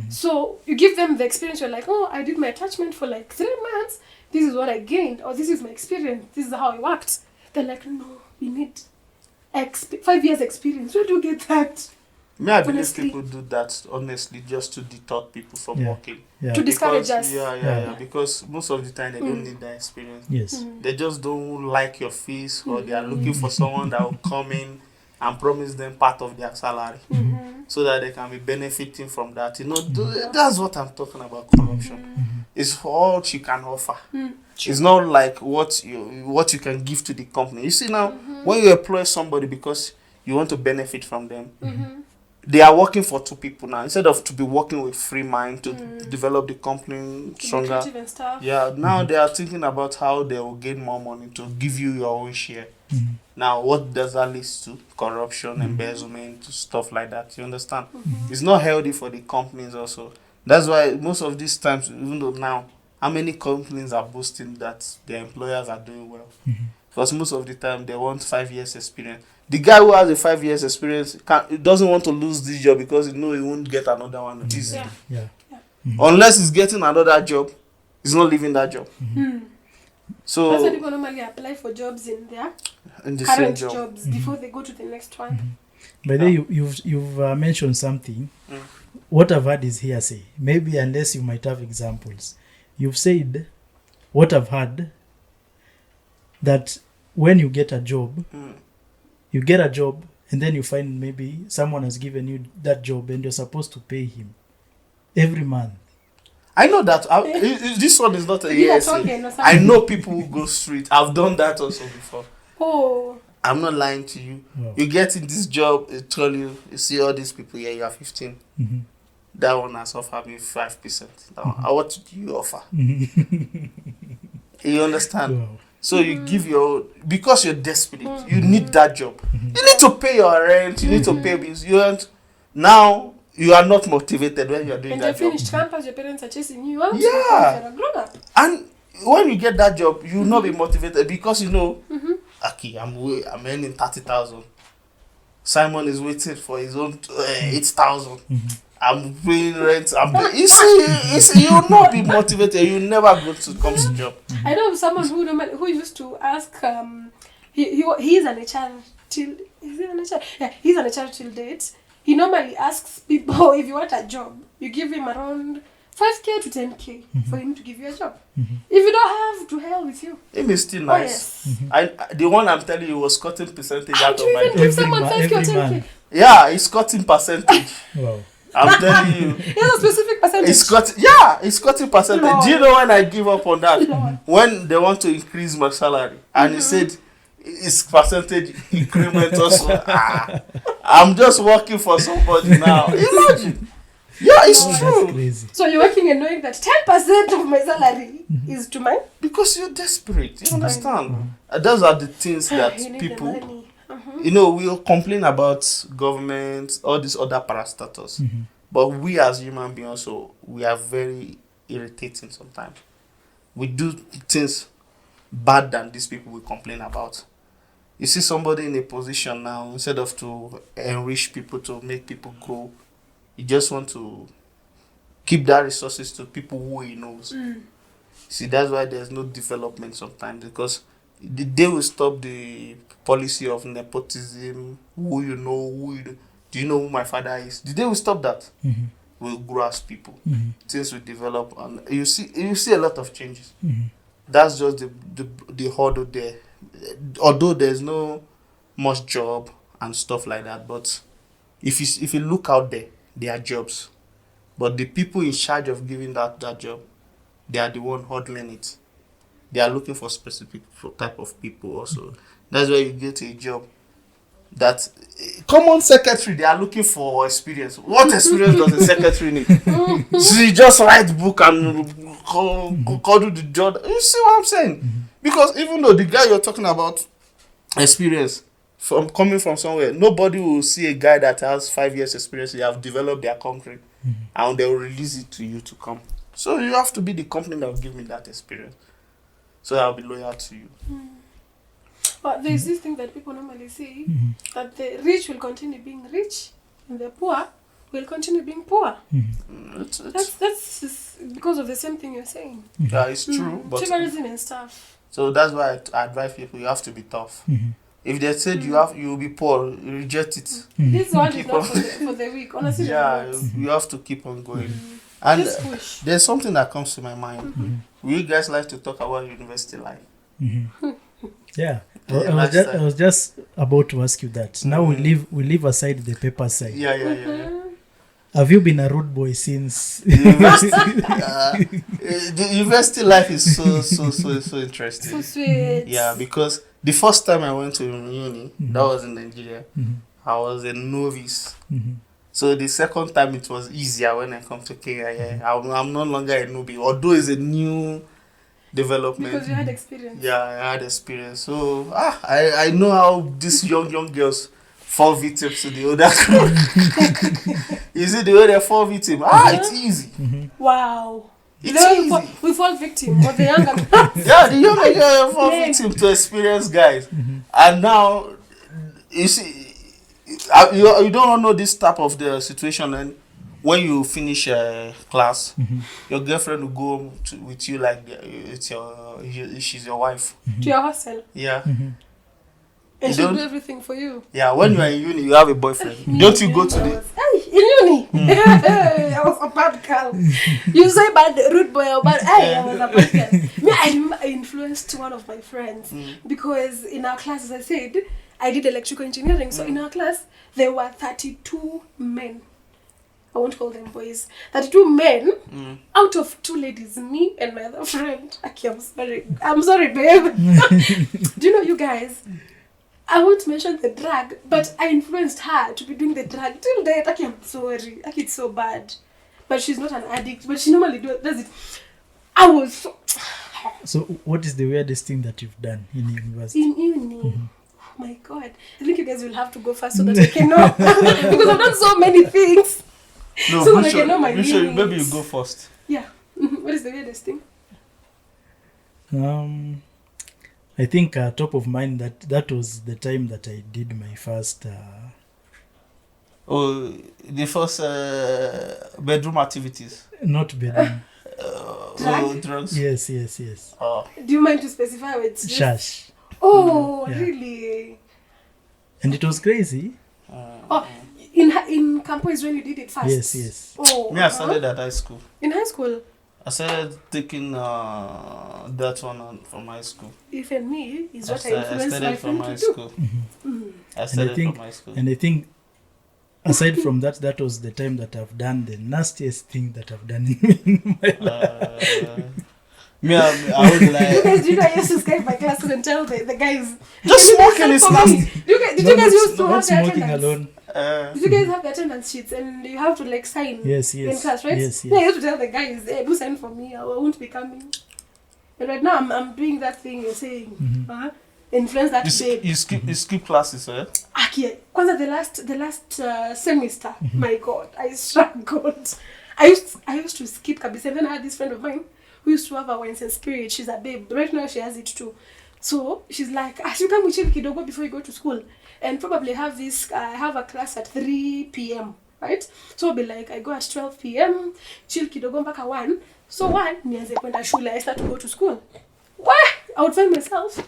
So you give them the experience. You're like, oh, I did my attachment for like 3 months. This is what I gained, or this is my experience. This is how I worked. They're like, no, we need 5 years experience. Where do you get that? I believe Honestly. people do that honestly just to deter people from working. Yeah. To discourage Because- us. Yeah. Because most of the time they don't need that experience. Yes. They just don't like your face, or they are looking for someone that will come in and promise them part of their salary, so that they can be benefiting from that. That's what I'm talking about. Corruption. It's all you can offer. It's not like what you can give to the company. You see now, when you employ somebody because you want to benefit from them, they are working for 2 people now instead of to be working with free mind to develop the company To be stronger. creative and stuff. Yeah, now they are thinking about how they will gain more money to give you your own share. Now, what does that lead to? Corruption, embezzlement, stuff like that. You understand? It's not healthy for the companies also. That's why most of these times, even though now, how many companies are boasting that their employers are doing well? Because most of the time, they want 5 years experience. The guy who has a 5 years experience doesn't want to lose this job because he knows he won't get another one easily. Yeah. Yeah. Unless he's getting another job, he's not leaving that job. So That's why people normally apply for jobs in their in the same current job. jobs before they go to the next one. By the way, you've mentioned something. What I've heard is hearsay. Maybe unless you might have examples. You've said what I've heard, that when you get a job, and then you find maybe someone has given you that job and you're supposed to pay him every month. I know that. This one is not a You are yes. talking or something. I know people who go street. I've done that also before. Oh. I'm not lying to you. Wow. You get in this job, it tell you see all these people here, you are 15. Mm-hmm. That one has offered me 5%. Now, what do you offer? You understand? Wow. So you give your, because you're desperate, you need that job. You need to pay your rent, you need to pay bills. You aren't, now you are not motivated when you are doing And you that job. finished campus, your parents are chasing you out. Yeah. You're a grown up. And when you get that job, you will not be motivated because you know, okay, I'm earning 30,000. Simon is waiting for his own 8,000. I'm paying rent. You see, you will not be motivated. You will never go to come to job. I know someone who used to ask. He's an HR till. Is he an HR? Yeah, he's an HR till date. He normally asks people if you want a job, you give him around 5k to 10k for him to give you a job. If you don't have, to hell with you. Him is still Oh nice. yes. The one I'm telling you was cutting percentage out Do of you my even job. give someone 5k or every 10k? man. Yeah, he's cutting percentage. Wow. I'm telling you. He has a specific percentage. It's cutting percentage. Lord. Do you know when I give up on that? Lord. When they want to increase my salary and he said it's percentage increment also. I'm just working for somebody now. Imagine. Yeah, it's Lord. true. That's crazy. So you're working and knowing that 10% of my salary is to mine. Because you're desperate. You understand? Those are the things that You need people, the money. you know, we'll complain about government, all these other parastatals. But we as human beings also, we are very irritating sometimes. We do things bad than these people we complain about. You see somebody in a position now, instead of to enrich people, to make people grow, you just want to keep that resources to people who he knows. See, that's why there's no development sometimes, because the day we stop the policy of nepotism, who you know, do you know who my father is? The day we stop that, we'll grow as people. Things will develop, and you see a lot of changes. That's just the hurdle there. Although there's no much job and stuff like that, but if you look out there, there are jobs. But the people in charge of giving that job, they are the one hodling it. They are looking for specific type of people also. That's why you get a job that common secretary, they are looking for experience. What experience does a secretary need? So you just write book and go do the job. You see what I'm saying? Because even though the guy you're talking about experience from coming from somewhere, nobody will see a guy that has 5 years experience. They have developed their company and they will release it to you to come. So you have to be the company that will give me that experience. So I'll be loyal to you. But there's this thing that people normally say, that the rich will continue being rich and the poor will continue being poor. That's just because of the same thing you're saying. Yeah, it's true. But Tribalism and stuff. so that's why I advise people, you have to be tough. If they said you will be poor, you reject it. This one is Keep not on. for the weak. Honestly, Yeah, you have to keep on going. And just push. there's something that comes to my mind. Will you guys like to talk about university life? Yeah. Yeah, I was just about to ask you that. Now we leave aside the paper side. Yeah. Have you been a rude boy since? The university life is so interesting. So sweet. Yeah, because the first time I went to uni, that was in Nigeria. I was a novice. So the second time it was easier when I come to Kenya. Yeah, I'm no longer a newbie, although it's a new development. Because you had experience. Yeah, I had experience. So I know how these young girls fall victims to the older crowd. You see the way they fall victim? It's easy. Wow. It's Then easy. we fall victim of the younger man. Yeah, the younger girl fall Yeah. victim to experienced guys. And now, you see, you don't know this type of the situation. And when you finish class, your girlfriend will go with you like she's your wife. To your hostel. Yeah. And You she'll don't- do everything for you. Yeah, when you are in uni, you have a boyfriend. Don't you go to the... Hey, in uni. I was a bad girl. You say bad, rude boy or bad. Hey, I was a bad girl. Me, I remember I influenced one of my friends because in our classes, I said, I did electrical engineering. So in our class, there were 32 men. I won't call them boys. 32 men out of 2 ladies, me and my other friend. Aki, I'm sorry. I'm sorry, babe. Do you know, you guys? I won't mention the drug, but I influenced her to be doing the drug. Till date, Aki, I'm sorry. Aki, it's so bad. But she's not an addict, but she normally does it. I was so... So, what is the weirdest thing that you've done in university? In uni. Oh my God. I think you guys will have to go first so that I can know. Because I've done so many things. No, So I'm like, sure, I know my I'm sure maybe you limits. go first. Yeah. What is the weirdest thing? I think top of mind that was the time that I did my first. Oh, the first bedroom activities. Not bedroom. Drugs. Yes. Oh. Do you mind to specify what it's just? Shash. Oh, Yeah. really? And it was crazy. Oh, in campus when you did it first? Yes. Oh, Me, I started at high school. in high school. I started taking that one from high school. Even me is I what I started influenced my from friend high to do. school. Mm. I started think- from high school. And I think, aside from that was the time that I've done the nastiest thing that I've done in my life. Me, I would You like guys, do you know I used to escape my class and tell the guys. just "Can you guys smoking is help for me?" nasty. Did you guys used to not have the smoking attendance? alone. Did you guys have the attendance sheets and you have to like sign Yes. in class, right? Yes. Yeah, I used to tell the guys, hey, do sign for me, I won't be coming. And right now I'm doing that thing you're saying. Mhm. Influence that You, babe. you skip classes, eh? Aki, kwanza the last semester, my God, I struggled. I used to skip kabisa. And then I had this friend of mine who used to have a wines and spirit. She's a babe. Right now she has it too. So she's like, you come with chill kidogo before you go to school, and probably have this. Have a class at 3 p.m. Right? So I'll be like, I go at 12 p.m. chill kidogo mpaka 1. So 1 nianze kwenda shule. I start to go to school. What? I would find myself.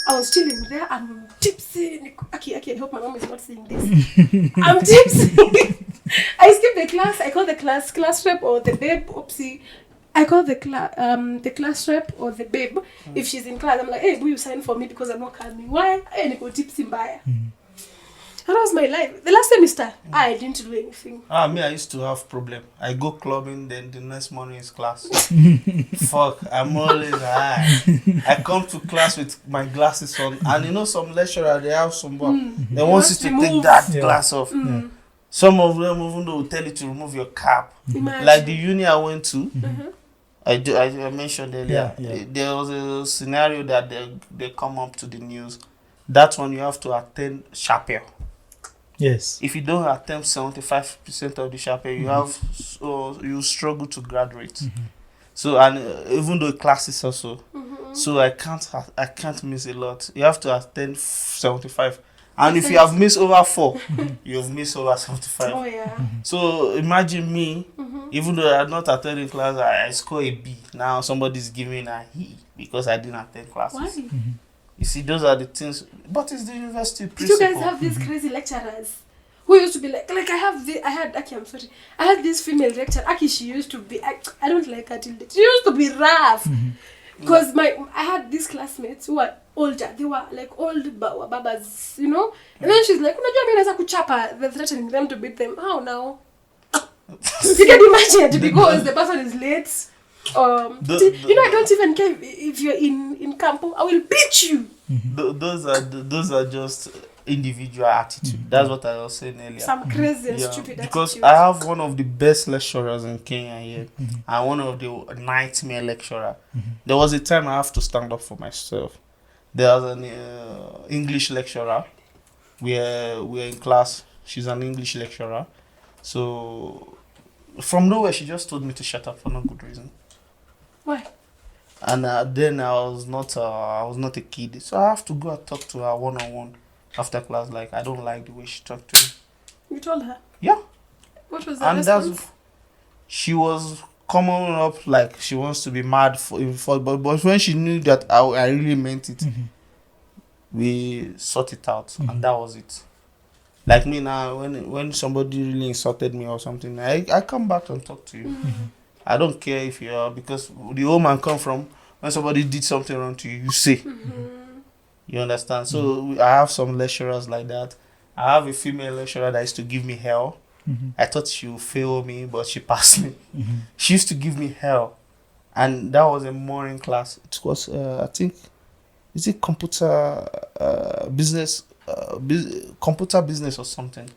I was chilling there. I'm tipsy. Aki, I hope my mom is not seeing this. I'm tipsy. I skip the class. I call the class rep or the babe. Oopsie. I call the class rep or the babe. If she's in class, I'm like, hey, will you sign for me because I'm not coming? Why? I go tipsy mbaya. That was my life. The last semester, I didn't do anything. Me, I used to have problem. I go clubbing, then the next morning is class. Fuck, I'm always high. I come to class with my glasses on, and you know some lecturer they have some work. They want you to take Remove. that Yeah. glass off. Yeah. Some of them even though will tell you to remove your cap. Imagine. Like the uni I went to, I mentioned earlier. Yeah. There was a scenario that they come up to the news. That one you have to attend chapel. Yes. If you don't attend 75% of the chapel, you have you struggle to graduate. So and even though classes also, so I can't miss a lot. You have to attend 75, and if you have missed over 4, you've missed over 75. Oh yeah. So imagine me, even though I had not attended class, I score a B. Now somebody's giving a E because I didn't attend classes. Why? You see, those are the things. But it's the university Did principle. you guys have these crazy lecturers who used to be like I'm sorry. I had this female lecturer. Aki, she used to be. I don't like her till date. She used to be rough. Because I had these classmates who were older. They were like old babas, you know. And then she's like, unajua mimi naweza kuchapa. They're threatening them to beat them. How now? You can imagine because the person is late. You know, I don't even care if you're in campo. I will beat you. Those are just individual attitude. That's what I was saying earlier. Some crazy and Yeah, stupid because attitude. I have one of the best lecturers in Kenya here, and one of the nightmare lecturer. There was a time I have to stand up for myself. There was an English lecturer. We're in class. She's an English lecturer. So from nowhere, she just told me to shut up for no good reason. Why? And then I was not a kid, so I have to go and talk to her one-on-one after class. Like, I don't like the way she talked to me. You told her? Yeah. What was the And response? she was coming up like she wants to be mad but when she knew that I really meant it, we sort it out, and that was it. Like me now, when somebody really insulted me or something, I come back and talk to you. I don't care if you're, because the old man come from, when somebody did something wrong to you, you say. You understand? So I have some lecturers like that. I have a female lecturer that used to give me hell. I thought she would fail me, but she passed me. She used to give me hell. And that was a morning class. It was, I think, is it computer business, computer business or something.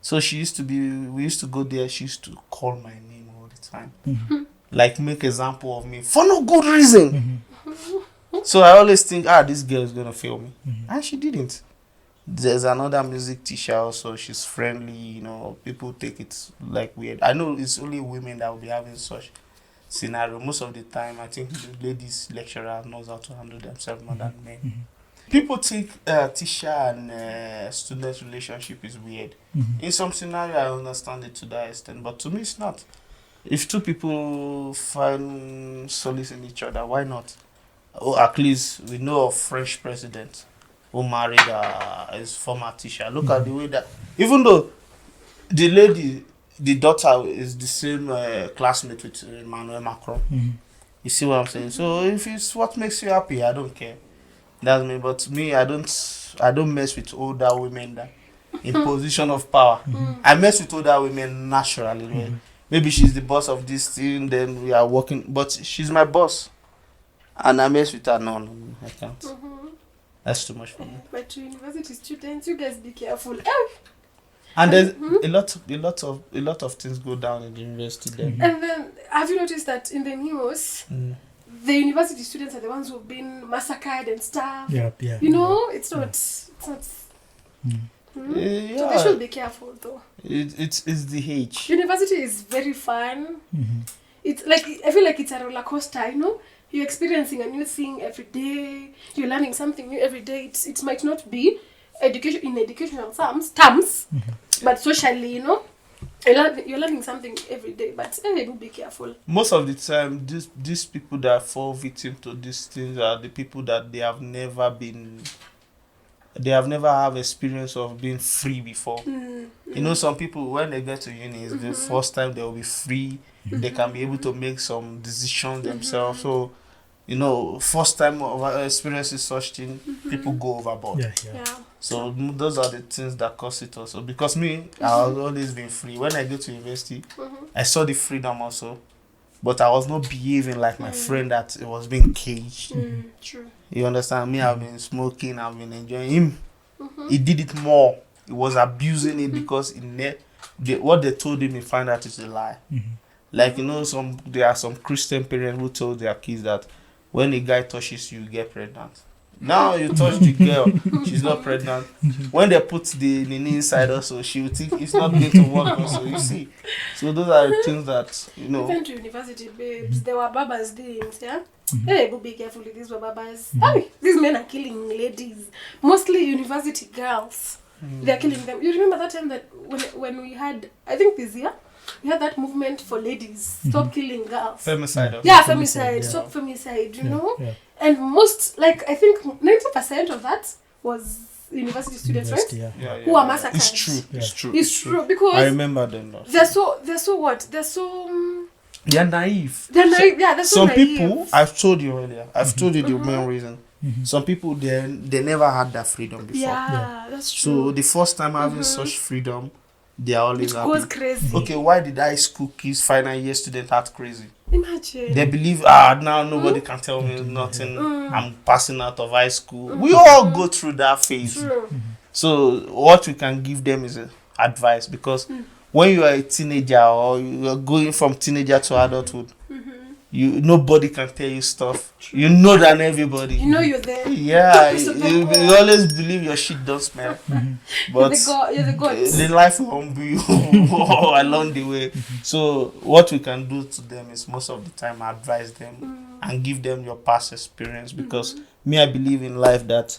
So we used to go there. She used to call my name all the time. Like make example of me for no good reason. So I always think, this girl is going to fail me. And she didn't. There's another music teacher also. She's friendly, you know, people take it like weird. I know it's only women that will be having such scenario. Most of the time, I think the ladies lecturer knows how to handle themselves more than men. People think teacher and student relationship is weird. In some scenario, I understand it to that extent, but to me, it's not. If two people find solace in each other, why not? Or at least we know of French president who married his former teacher. Look at the way that, even though the lady, the daughter is the same classmate with Emmanuel Macron. You see what I'm saying? So if it's what makes you happy, I don't care. That's me. But me, I don't mess with older women that in position of power. I mess with older women naturally. Right? Maybe she's the boss of this thing, then we are working. But she's my boss, and I mess with her. No, I can't. That's too much for me. But to university students, you guys be careful. And there's a lot of things go down in the university then. And then, have you noticed that in the news, the university students are the ones who've been massacred and stuff? Yeah. You know, it's not. So they should be careful, though. It's the age. University is very fun. It's like, I feel like it's a roller coaster. You know, you're experiencing a new thing every day. You're learning something new every day. It might not be educational terms, but socially, you know, you're learning something every day. But do be careful. Most of the time, these people that fall victim to these things are the people that they have never have experience of being free before. You know, some people, when they get to uni, it's the first time they will be free. They can be able to make some decisions themselves. So, you know, first time of experiencing such thing, people go overboard. Yeah. So those are the things that cause it also. Because me, I've always been free. When I go to university, I saw the freedom also. But I was not behaving like my friend that it was being caged. True. You understand? Me, I've been smoking, I've been enjoying him. He did it more. He was abusing it because what they told him, he found out is a lie. Like, you know, there are some Christian parents who told their kids that when a guy touches you, you get pregnant. Now you touch the girl, she's not pregnant. When they put the nini inside also, she will think it's not going to work also, you see. So those are the things that, you know. Even to university, babes, there were babas doings, yeah? Hey, be careful with these babas. Hey, these men are killing ladies. Mostly university girls. They're killing them. You remember that time that when we had, I think this year, we had that movement for ladies. Stop killing girls. Femicide. Yeah, femicide. Stop femicide, you know? Yeah. And most, like, I think 90% of that was university students, right? Yeah. Who are massacred. It's true. It's true. It's true because I remember them now. they're so what? They're so They're naive. they're naive. Yeah, they're so Some naive. people, I've told you earlier, I've told you the main reason. Some people, they never had that freedom before. Yeah, that's So true. the first time having such freedom, they are always It happy. goes crazy. Okay, why did high school kids, final year students act crazy? Imagine. They believe, now nobody can tell me nothing. I'm passing out of high school. We all go through that phase. True. So what we can give them is advice, because when you are a teenager or you are going from teenager to adulthood, nobody can tell you stuff. You know than everybody. You know you're there. Yeah, So you always believe your shit don't smell. But You're the gods. the life will humble you along the way. So what we can do to them is most of the time advise them and give them your past experience, because me, I believe in life that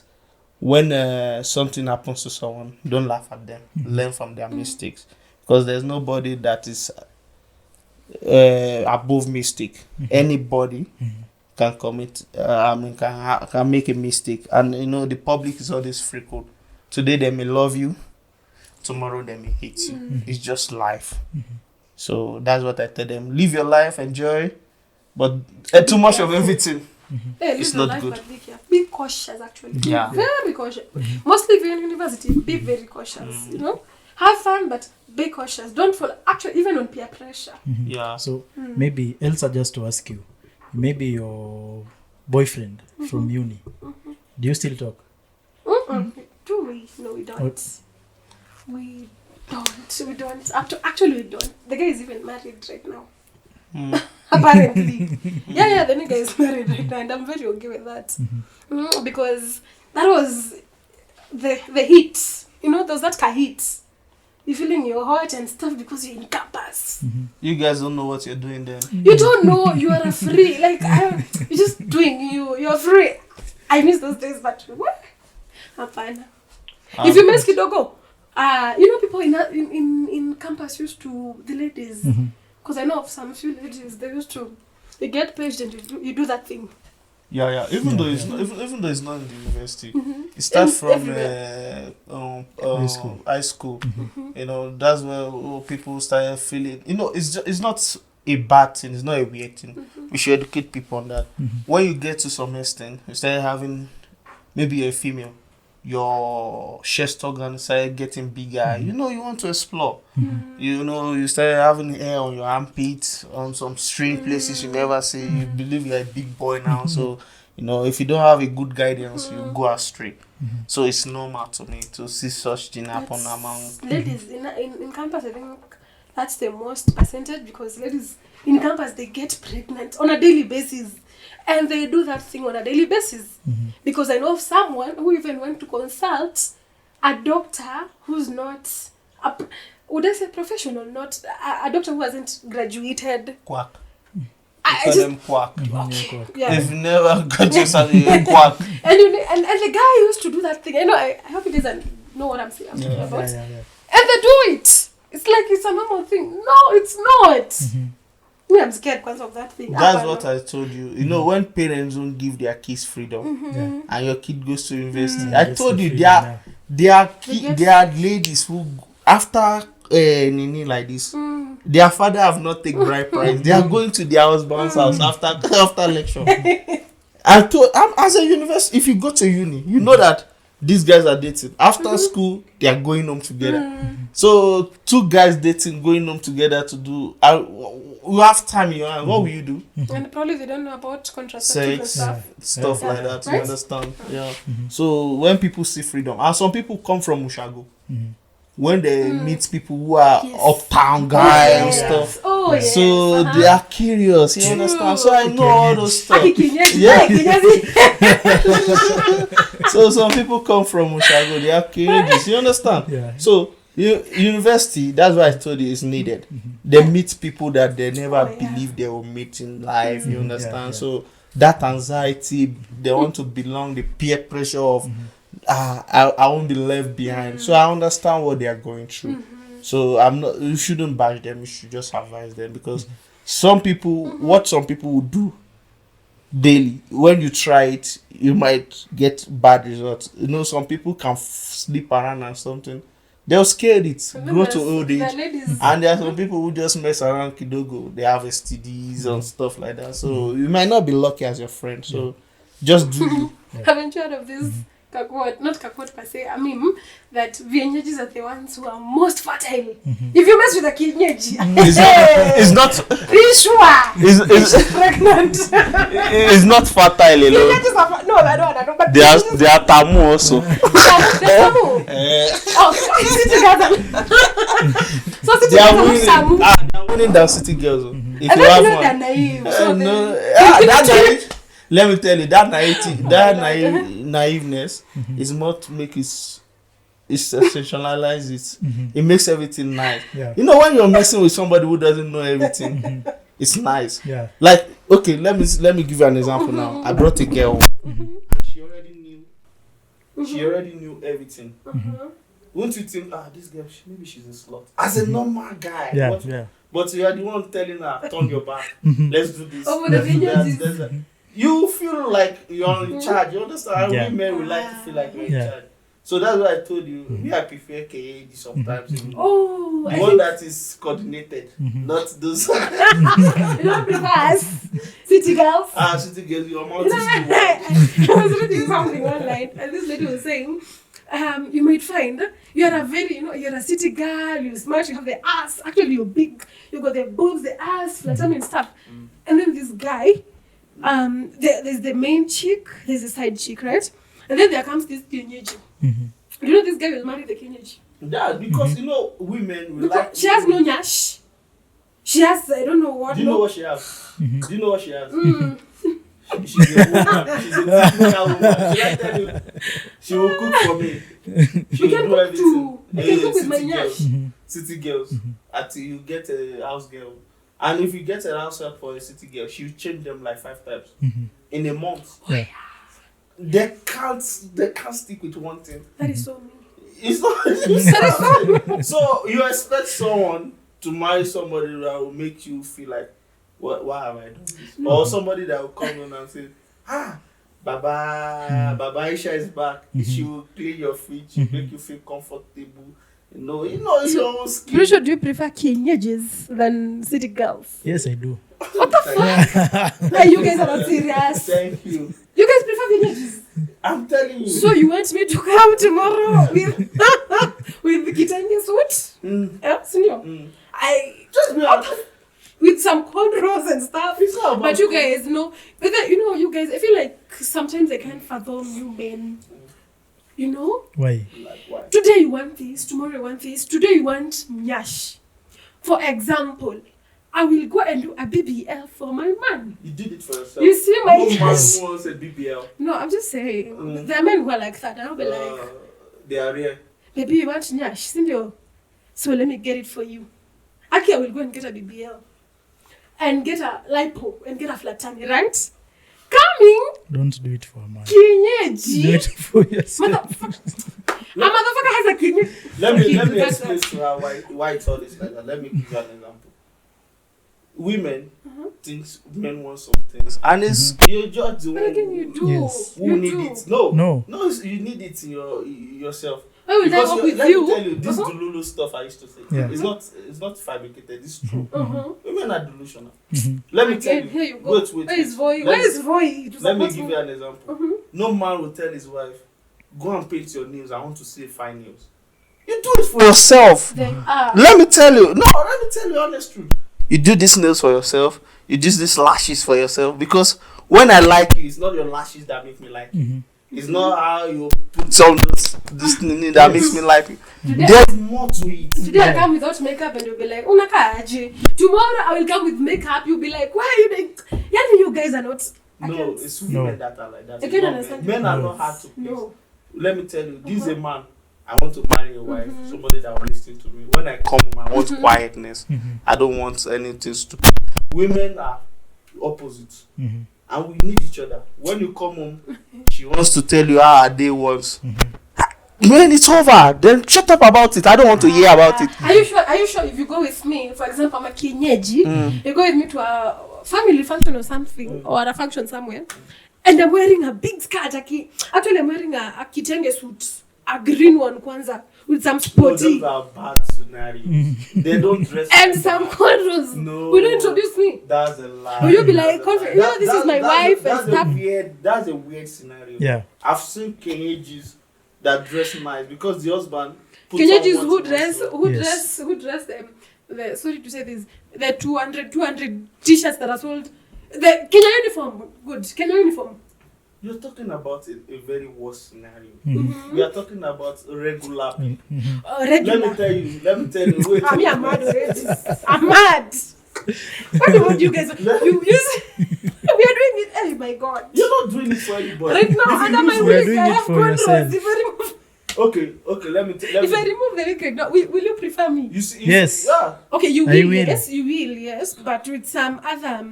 when something happens to someone, don't laugh at them. Learn from their mistakes, because there's nobody that is above mistake. Anybody can commit, can make a mistake, and you know the public is always fickle. Today they may love you, tomorrow they may hate you. It's just life. So that's what I tell them: live your life, enjoy, but too much of everything. Hey, It's live your not life, good. but be careful. Be cautious actually. Yeah. Very cautious. Mostly if you're in university, be very cautious. You know, have fun, but be cautious. Don't fall. Actually, even on peer pressure. Yeah. So maybe Elsa, just to ask you, maybe your boyfriend from uni, do you still talk? Do we? No, we don't. We don't. Actually, we don't. The guy is even married right now. Apparently. Yeah, the nigga is married right now, and I'm very okay with that. Because that was the heat. You know, there's that heat. You're feeling you're hot and stuff because you're in campus. You guys don't know what you're doing then. You don't know you are free. Like, you're just doing you're free. I miss those days, but what? Hapana. If you miss kidogo, you know, people in campus used to, the ladies, because I know of some few ladies, they used to, you get paged and you do that thing. Yeah. Even though it's not, even though it's not in the university, it starts from high school. You know, that's where people started feeling. You know, it's not a bad thing. It's not a weird thing. We should educate people on that. When you get to some extent, you start having, maybe you're a female, your chest organ started getting bigger. You know, you want to explore. You know, you started having hair on your armpits, on some strange places you never see. You believe you're a big boy now. So, you know, if you don't have a good guidance, you go astray. So it's normal to me to see such thing happen among ladies in campus. I think that's the most percentage, because ladies in campus, they get pregnant on a daily basis. And they do that thing on a daily basis. Because I know of someone who even went to consult a doctor who's not, would I say professional, not a doctor who hasn't graduated. quack. I Call just, them quack. yeah. If you never got yourself a quack. And the guy used to do that thing. I know, I hope he doesn't know what I'm saying about. Yeah. And they do it. It's like it's a normal thing. No, it's not. Me, I'm scared because of that thing. That's what I told you. You know, when parents don't give their kids freedom and your kid goes to university, I told you there are ladies who, after Nini like this, their father have not taken bride price. They are going to their husband's house after lecture. As a university, if you go to uni, you know that these guys are dating. After school, they are going home together. So two guys dating, going home together to do. You have time in your hand. What will you do? And probably they don't know about contraceptive and Sex, stuff. stuff like that. Right? You understand? Yeah. So when people see freedom, and some people come from Mushago, when they meet people who are uptown guys and stuff, Oh, yes. so they are curious. You understand? So I know all those stuff. So some people come from Mushago, they are curious. You understand? Yeah. So university, that's why I told you, is needed. They meet people that they never believed they will meet in life. You understand? So that anxiety, they want to belong, the peer pressure of I won't be left behind. So I understand what they are going through. So you shouldn't bash them, you should just advise them, because some people, what some people will do daily, when you try it, you might get bad results. You know, some people can sleep around and something, they'll scare it, grow to old age. And there are some people who just mess around kidogo, they have STDs and stuff like that. So you might not be lucky as your friend. So just do you. Haven't you heard of this? Not kakwot per se, a meme that vienyejis are the ones who are most fertile. If you mess with a kienyeji, It's not. be sure It's pregnant. it's not fertile alone. Kienyeji are no, I don't. But They are tamu also. City girls. So city They are girls winning. have Samu. They are winning than city girls. If And you then have they're one, naive. So no, they- that naive. Let me tell you, that naiveness is what make it sensationalize it. It makes everything nice. Yeah. You know, when you're messing with somebody who doesn't know everything, it's nice. Yeah. Like, okay, let me give you an example now. I brought a girl. She already knew everything. Won't you think, this girl, maybe she's a slut? As a normal guy. Yeah. But you are the one telling her, turn your back. Let's do this. Oh, but the Let's do video that, is- let's that. You feel like you're in charge. You understand? Yeah. Women would like to feel like you're in Yeah. charge. So that's why I told you, me, I prefer KAG sometimes. Oh, The one that is coordinated, not those. you don't prefer us, city girls. City girls, your mouth is too wide. I was reading something online, and this lady was saying, you might find you're a very, you're a city girl, you're smart, you have the ass. Actually, you're big, you got the boobs, the ass, flat tummy and stuff. And then this guy, there's the main chick, there's a side chick, right? And then there comes this Kenyeji. You know this guy will marry the Kenyeji. Yeah, because women will Because she has no nyash. She has, I don't know what. Do you know what she has? Do you know what she has? She's a woman. She's a typical woman. She I tell you, she will cook for me. She will do everything. I can cook with my nyash. City girls. Until you get a house girl. And if you get a house help for a city girl, she will change them like 5 times in a month. Yeah. They can't stick with one thing. That is so mean. It's not. So you expect someone to marry somebody that will make you feel like, why have I done this? Or somebody that will come in and say, Baba Aisha is back. She will clean your fridge, make you feel comfortable. It's your own skin. Brucho, do you prefer Kenyejis than city girls? Yes, I do. What the fuck? Like, you guys are not serious. Thank you. You guys prefer Kenyejis? I'm telling you. So you want me to come tomorrow with with the kitenge suit? Yeah, senior. I Just be honest. with some cornrows and stuff. It's not about But you guys know, but then, you guys, I feel like sometimes I can't fathom you men. Why? Like, why? Today you want this, tomorrow you want this, today you want nyash. For example, I will go and do a BBL for my man. You did it for yourself. You see my No man nyash? wants a BBL. No, I'm just saying, there are men who are like that. I'll be like, They are rare. baby, you want nyash, Cindy? So let me get it for you. Aki, I will go and get a BBL. And get a lipo and get a flat tummy, right? Coming, Don't do it for a man. Do Kenyeji. it for yourself. Motherfucker. A motherfucker has a Kenyeji. Let me That's explain to her why it's all this like that. Let me give you an example. Women think men want some things, and it's you just the But again, you one do. Yes. who You need do. it. No, No. you need it in yourself. Why would I Because work with let you? me tell you, this Dululu stuff I used to say, Yeah. it's not fabricated. It's true. Women are delusional. Mhm. Let me tell Again, you. here you go. Wait. Where is Voy? Let Where me- is Voy? Let me give you an example. No man will tell his wife, "Go and paint your nails. I want to see fine nails." You do it for yourself. They are. Let me tell you honest truth. You do these nails for yourself. You do these lashes for yourself. Because when I like you, it's not your lashes that make me like you. It's not how you put some this thing that makes me like you. Today, There's more to it. today I come without makeup and you'll be like, Unakaaje. Tomorrow I will come with makeup. You'll be like, why are you doing? Yeah, you guys are not. I No, can't- it's No. women that are like that. I It's can't not understand. men. Men are No. not hard to please. No. Let me tell you, this is a man. I want to marry a wife, somebody that will listen to me. When I come home, I want quietness. I don't want anything stupid. Women are opposites. And we need each other. When you come home, she wants to tell you how her day was. When it's over, then shut up about it. I don't want to hear about it. Are you sure? Are you sure if you go with me, for example, I'm a Kenyeji, you go with me to a family function or something, or a function somewhere, and I'm wearing a big skirt. Actually, I'm wearing a kitenge suit, a green one, kwanza, with some No, sporty those are bad scenarios. They don't dress and like some that. cornrows. No. Will you introduce me? That's a lie. Will you be like, this is my wife and that's stuff? That's a weird scenario. Yeah. I've seen Kenyejis that dress nice because the husband puts Kenyeji's on who what he dress, wants to. who dress them. Sorry to say this, the 200 t-shirts that are sold. The Kenya uniform, good. Kenya uniform. You're talking about a very worse scenario. We are talking about regular people. Regular. Let me tell you. Wait. I'm mad already. I'm mad. What would you guys? You use. We are doing it. Oh my god. You're not doing it for anybody. Right now, If you under my use- we are wig, doing I it have for cornrows. yourself. If I remove, Okay. Let me. if I remove the wig right now, will you prefer me? You see. Yes. Yeah. Okay, you I will. will. Yes, you will. Yes, but with some other.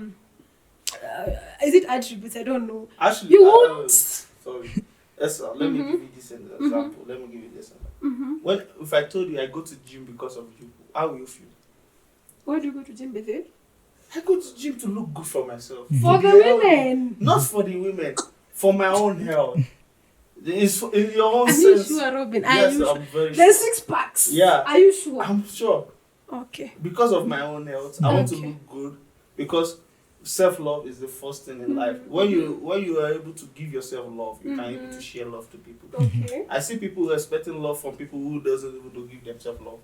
Is it attributes? I don't know. Actually, You won't. Sorry. Yes, sir. Let me give you this example. Let me give you this example. If I told you I go to gym because of you, how will you feel? Why do you go to gym, Bethy? I go to gym to look good for myself. For the healthy. women. Not for the women. For my own health. It's in your own Are you sense. sure, Robin? Are Yes, you I'm very There's sure. 6 packs. Yeah. Are you sure? I'm sure. Okay. Because of my own health, I want to Okay. look good. Because self-love is the first thing in life. When you are able to give yourself love, you can able to share love to people. Okay. I see people expecting love from people who doesn't even to give themselves love.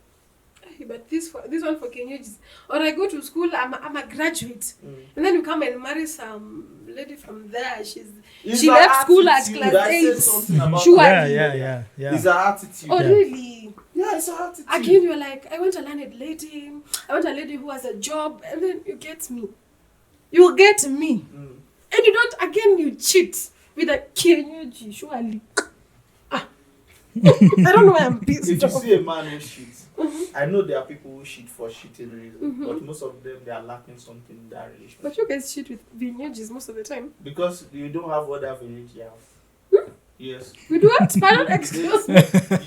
But this one for Kenyans. Or I go to school, I'm a graduate. And then you come and marry some lady from there. She It's left her school at attitude. class I said 8. something about Sure. that. Yeah. It's her attitude. Oh, Yeah. really? Yeah, it's her attitude. Again, you're like, I want a learned lady. I want a lady who has a job. And then you get me. You get me. And you don't, again, you cheat with a Kenyaji, surely. I don't know why I'm pissed If you off. see a man who cheats, I know there are people who cheat for cheating reasons, but most of them they are lacking something in that relationship. But you guys cheat with vinyages most of the time. Because you don't have other village you have. Yes. We do it. Pardon, excuse me.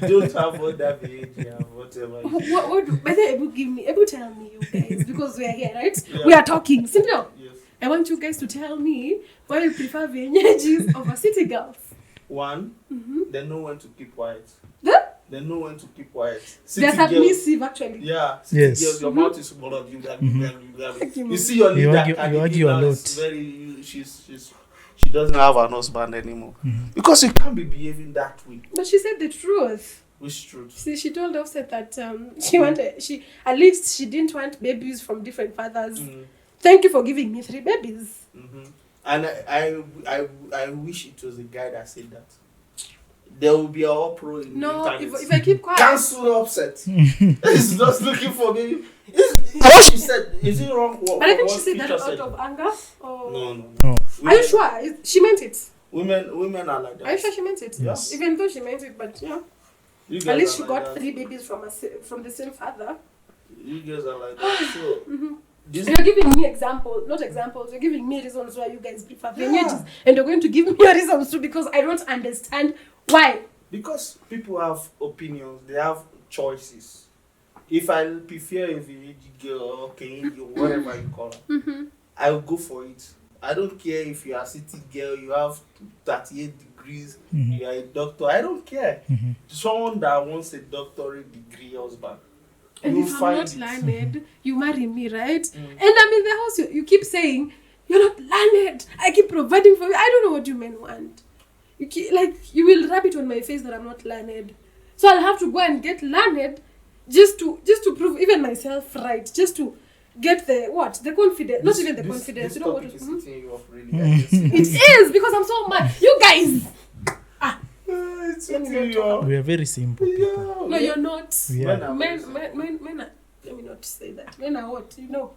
You don't have other village you have, whatever. What do better able give me? Able tell me, you guys, because we are here, right? Yeah. We are talking. Simple. Yes. I want you guys to tell me why you prefer vinyages over city girls. One, they know when to keep quiet. Huh? They know when to keep quiet. They're City girls, submissive, actually. yeah, city Yes. girls, your mouth is small of you. Thank you, You Mom. see your You leader, argue- Cardi you B argue a now lot. is very, she doesn't have an husband anymore. Because you can't be behaving that way. But she said the truth. Which truth? See, she told Offset that she at least she didn't want babies from different fathers. Thank you for giving me 3 babies. And I wish it was a guy that said that. There will be an uproar in the No, internet. if I keep quiet. Cancel Upset. He's just looking for baby. What she said, is it wrong? But I think she said that out of anger. Or... No. No. Are you sure? She meant it. Women are like that. Are you sure she meant it? Yes. Even though she meant it, but yeah. You guys At least are she like got that. 3 babies from the same father. You guys are like that. So, this You're giving me not examples. You're giving me reasons why you guys prefer vinyages, and you're going to give me your reasons too because I don't understand why. because people have opinions, they have choices. If I prefer a village girl or Kenyan girl, whatever you call her, I will go for it. I don't care if you are a city girl, you have 38 degrees, you are a doctor. I don't care. Someone that wants a doctorate degree husband, And you'll if I'm find not it. learned, you marry me, right? And I'm in the house. You keep saying you're not learned. I keep providing for you. I don't know what you men want. You will rub it on my face that I'm not learned. So I'll have to go and get learned just to prove even myself right. Just to get the confidence. Not even the confidence. This You know what? topic is setting you off really. I can see. It is because I'm so mad. You guys. It's Let me setting not you talk off. We are very simple people. No, you're not. We Men are. are Men, very men are. Let me not say that. Men are what? You know.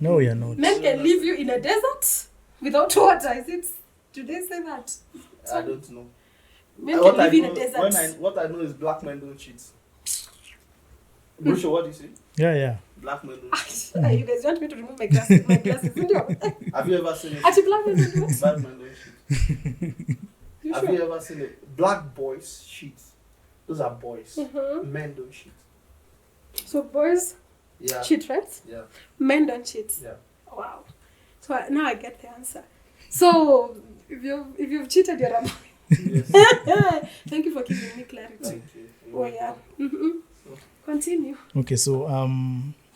No, we are not. Men can leave you in a desert without water. Is it? Do they say that? I don't know. Men What can I live in know, a desert. what I know is black men don't cheat. Brusha, what do you say? Yeah. Black men don't cheat. You guys want me to remove my glasses? My glasses. Have you ever seen it? Actually, black men don't do it. Black men don't cheat. You Have sure? you ever seen it? Black boys cheat. Those are boys. Mhm. Men don't cheat. So boys Yeah. cheat, right? Yeah. Men don't cheat. Yeah. Wow. So now I get the answer. So if you've cheated, you're a boy. Yes. Thank you for giving me clarity. Thank you. Oh yeah. Continue. Okay, so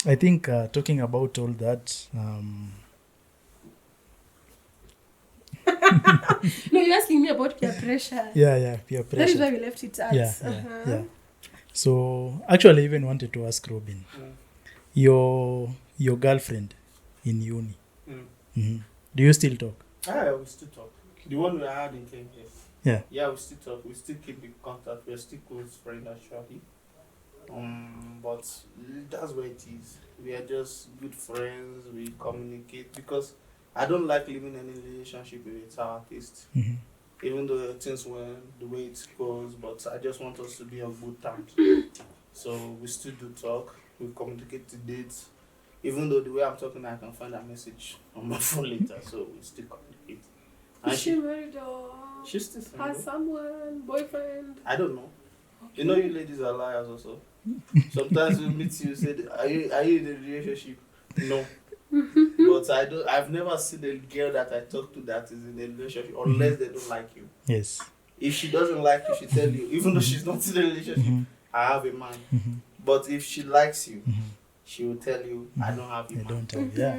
I think talking about all that, No, you're asking me about peer pressure. peer That is why pressure. we left it at. Yeah. So actually, I even wanted to ask Robin, your girlfriend in uni. Do you still talk? We still talk. The one we had in Kenya. Yeah. Yeah, we still talk. We still keep in contact. We're still close friends actually. But that's where it is. We are just good friends. We communicate because I don't like living any relationship with a sour taste. Even though things went the way it goes, but I just want us to be on good terms. So we still do talk. We communicate to dates. Even though the way I'm talking, I can find a message on my phone later. So we still communicate. And Is she married or she's still single. has someone, boyfriend? I don't know. You know, you ladies are liars also. Sometimes we meet you, say, are you in a relationship? No. But I've never seen a girl that I talk to that is in a relationship unless they don't like you. Yes. If she doesn't like you, she tell you. Even though she's not in a relationship, I have a man. But if she likes you, she will tell you, I don't have a man. I don't have, yeah.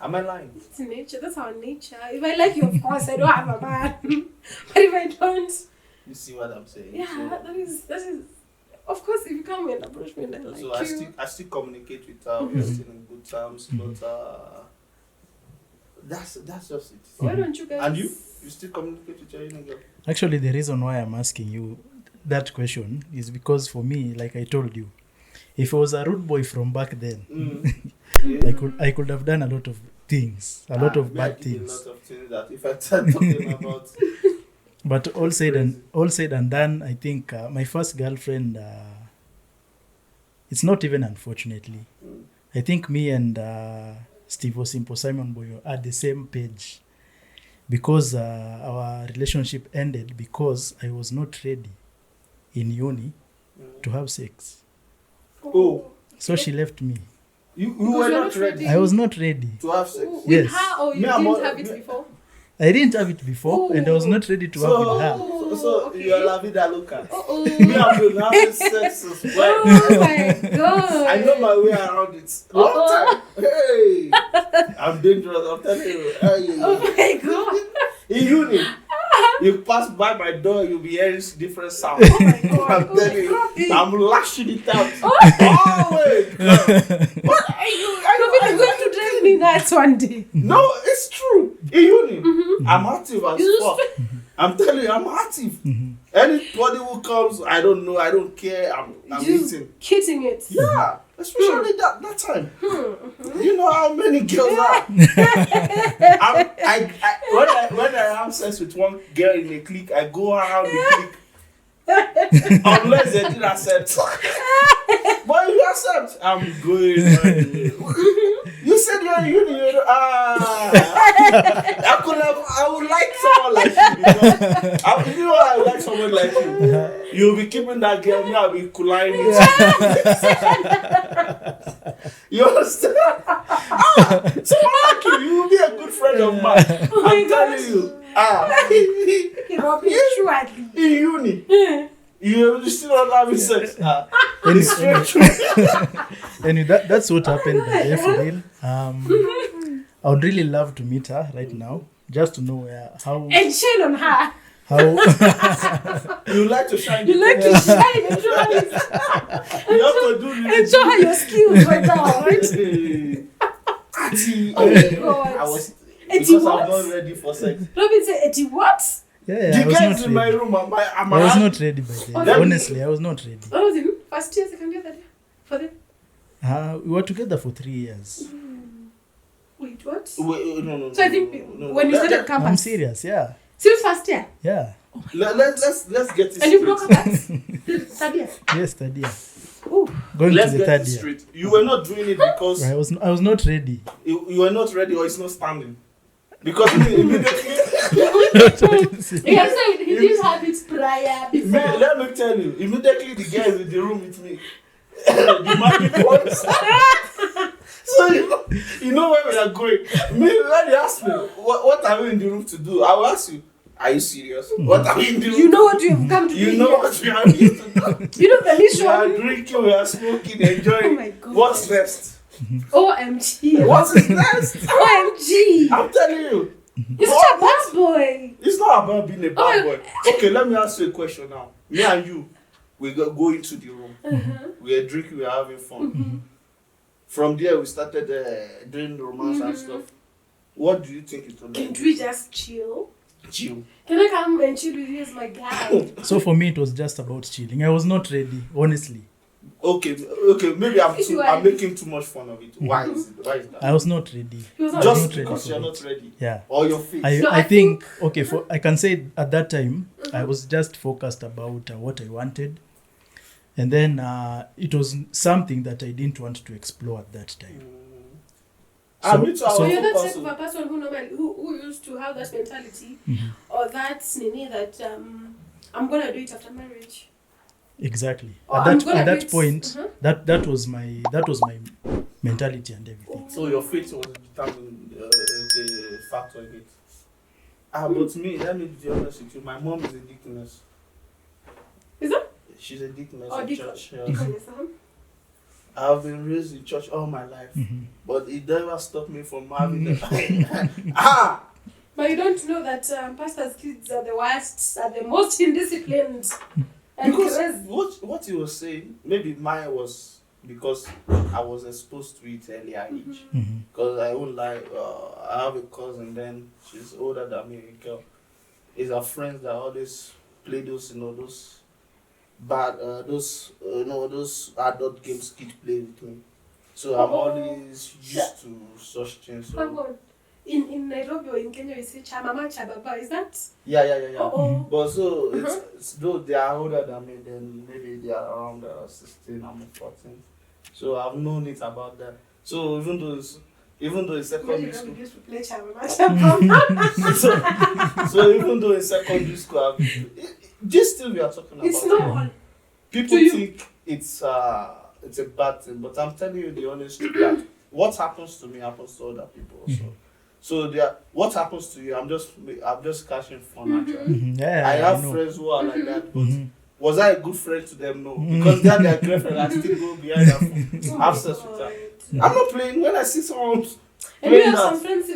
Am I lying? It's nature. That's our nature. If I like you, of course, I don't have a man. But if I don't, You see what I'm saying? yeah, So, that is. Of course, if you come and approach me and I like so you. I still communicate with her. We're still in good terms, but that's just it. Why don't you guys? And you still communicate with your inner girl? Actually, the reason why I'm asking you that question is because for me, like I told you, if I was a rude boy from back then, I could have done a lot of things, a lot of bad things. A lot of things that if I start talking about. But all said and done, I think my first girlfriend, it's not even unfortunately. I think me and Steve Osimpo Simon Boyo are the same page because our relationship ended because I was not ready in uni to have sex. Oh, So she left me. you Because were you're not not ready I was not ready. to have sex. With Yes. her, or you Me, I'm didn't all- have it me- before? I didn't have it before and I was not ready to have with her. So okay. you're la vida loca. Oh, Me, I'm doing having sex as well. oh my god! I know my way around it. Long time. Hey, I'm dangerous. I'm telling you. Hey. Oh my god! In uni, you pass by my door, you'll be hearing different sounds. Oh my god! I'm telling you, I'm lashing it out. Oh. Always. What are you? You're going to drive me nuts one day. No, it's true. In uni, I'm active as You fuck. I'm telling you, I'm active. Anybody who comes, I don't know, I don't care. I'm Just eating. kidding it. Yeah, especially that time. You know how many girls are. When I have sex with one girl in a clique, I go around the clique. Unless they didn't accept. But if you accept, I'm going. You said you're in uni. I would like someone like you. Because you know I would like someone like you. You'll be keeping that girl, me, I'll be cooling it. You understand? Someone like you will be a good friend of mine. Oh my I'm telling gosh. you. In uni. You still not having sex. It's straight true. Anyway, that's what happened there for real. I would really love to meet her right now, just to know how And shine on her. You like to shine. You like to shine and show her, You have to do and show her your skills right now, right? Ati. Oh my god. I was Eti because what? I'm not ready for sex. Robin said, Eti what? I The was guys not in my ready. room, I'm I was around. not ready by then. Oh, Honestly, I was not ready. What was it? First year, second year, third year? For them? We were together for 3 years. Wait, what? Wait, no. So I think no. when you started campus. I'm serious, yeah. Since first year? Yeah. Let's get this And you broke straight. up at third year? Yes, third year. Ooh. Going Let's to the get third this year. straight. You were not doing it because I was not ready. you were not ready or it's not standing. Because immediately, He said he didn't have it prior before. let me tell you, immediately the guy is in the room with me. The magic works. So you know where we are going. Me, when you ask me, what are we in the room to do? I will ask you, are you serious? What are we in the room? You know what you have come to do. You know what we are here to do. You know the We are mission. drinking, we are smoking, enjoying. Oh my God. What's next? OMG. What is next? OMG. I'm telling you. You're such a bad boy. It's not about being a bad Oh. boy. Okay, let me ask you a question now. Me and you, we go into the room. We are drinking, we are having fun. From there, we started doing romance and stuff. What do you think it will Can't be? we just chill? Chill. Can I come and chill with you as my guy? So for me, it was just about chilling. I was not ready, honestly. Okay, maybe I'm making too much fun of it. Why is it? Why is that? I was not ready. He was not Just not ready because for you're it. not ready. Yeah. Or your face. No, I I think, okay, I can say at that time, I was just focused about what I wanted. And then it was something that I didn't want to explore at that time. Me too, I So was you're that focused type of a person who normally who used to have that mentality or that nini that I'm gonna do it after marriage. Exactly. Or At I'm that gonna at do that it- point, that was my mentality and everything. So your faith was determined a factor in it. But me, let me be honest with you. My mom is a deaconess. Is that? She's a deaconess Oh, in deacon. church. Yeah. Deaconess, huh? I've been raised in church all my life, Mhm. but it never stopped me from having But you don't know that pastors' kids are the worst, are the most indisciplined. And Because crazy. what he was saying, maybe mine was because I was exposed to it earlier age. Mhm. Because I won't lie, I have a cousin, then she's older than me, a girl. It's her friends that always play those, those bad, those adult games kids play with me. So I'm always used to such things. Come So on. In Nairobi or in Kenya, you say Chamama Chababa. Is that? yeah. Oh. But so it's though they are older than me, then maybe they are around 16, I'm 14. So I've known it about that. So even though in secondary school, used to play Chamama Chababa. so even though in secondary school, this thing we are talking It's about, normal. people To you. think it's a bad thing, but I'm telling you the honest truth that what happens to me happens to other people also. So what happens to you, I'm just catching fun actually. Mhm. Yeah, I have know. friends who are like that, but Mhm. was I a good friend to them? No, because they are their girlfriend. I still go behind their phone, have sex with her. I'm not playing when I see someone And you playing have some that. friends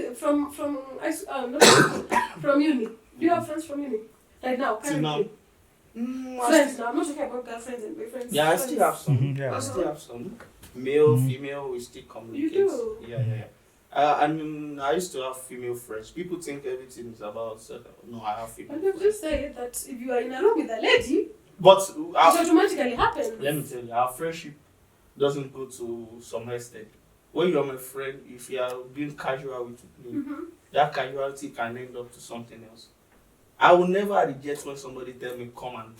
from uni. Do you have friends from uni? Right now, Till now. currently. I Friends now. I'm not talking about girlfriends and boyfriends. Yeah, I still have some. Mhm, yeah. I still have some. Male, female, we still communicate. You do? Yeah. And I used to have female friends. People think everything is about sex. No, I have female And you've friends. just said that if you are in a room with a lady, But it automatically happens. let me tell you, our friendship doesn't go to some extent. When you're my friend, if you are being casual with me, Mm-hmm. that casualty can end up to something else. I will never reject when somebody tell me come and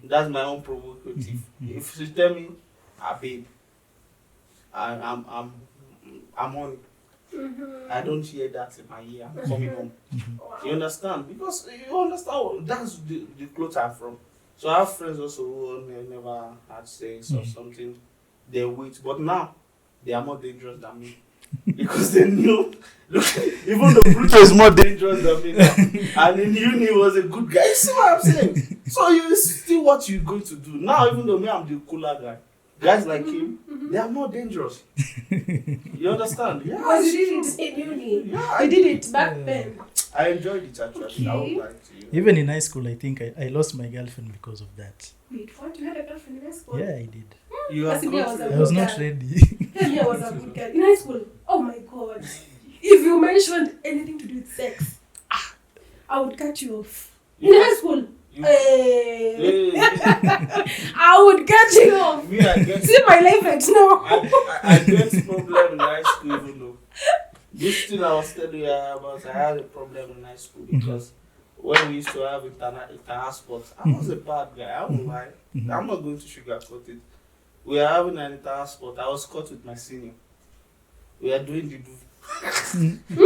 Mhm. that's my own provocative. If you tell me, babe, I'm on it. Mm-hmm. I don't hear that in my ear. I'm coming home. Wow. You understand? Because you understand that's the clothes I'm from. So I have friends also who never had sex or something. They wait, but now they are more dangerous than me. Because they knew, look, even though Pluto is more dangerous than me now, and in uni he was a good guy. You see what I'm saying? So you see what you're going to do. Now, even though me, I'm the cooler guy, guys like him, they are more dangerous. You understand? Yeah. Because you it's did it true. in uni. Yeah, I did it back then. I enjoyed it actually. I would like to. Even in high school, I think I lost my girlfriend because of that. Wait, what? You had a girlfriend in high school? Yeah, I did. You have That's me, I got was to- I was not Yeah. ready. Hell yeah, I was a good girl. In high school, oh my god. If you mentioned anything to do with sex, I would cut you off. In high school, you- hey, Hey, I would cut you off. me, I get See my life right now. I get problem in high school even though. This thing I was telling you about, I had a problem in high school because when we used to have internal sports, I was a bad guy. I won't lie. I'm not going to sugarcoat it. We were having an internal sport. I was caught with my senior. We were doing the do.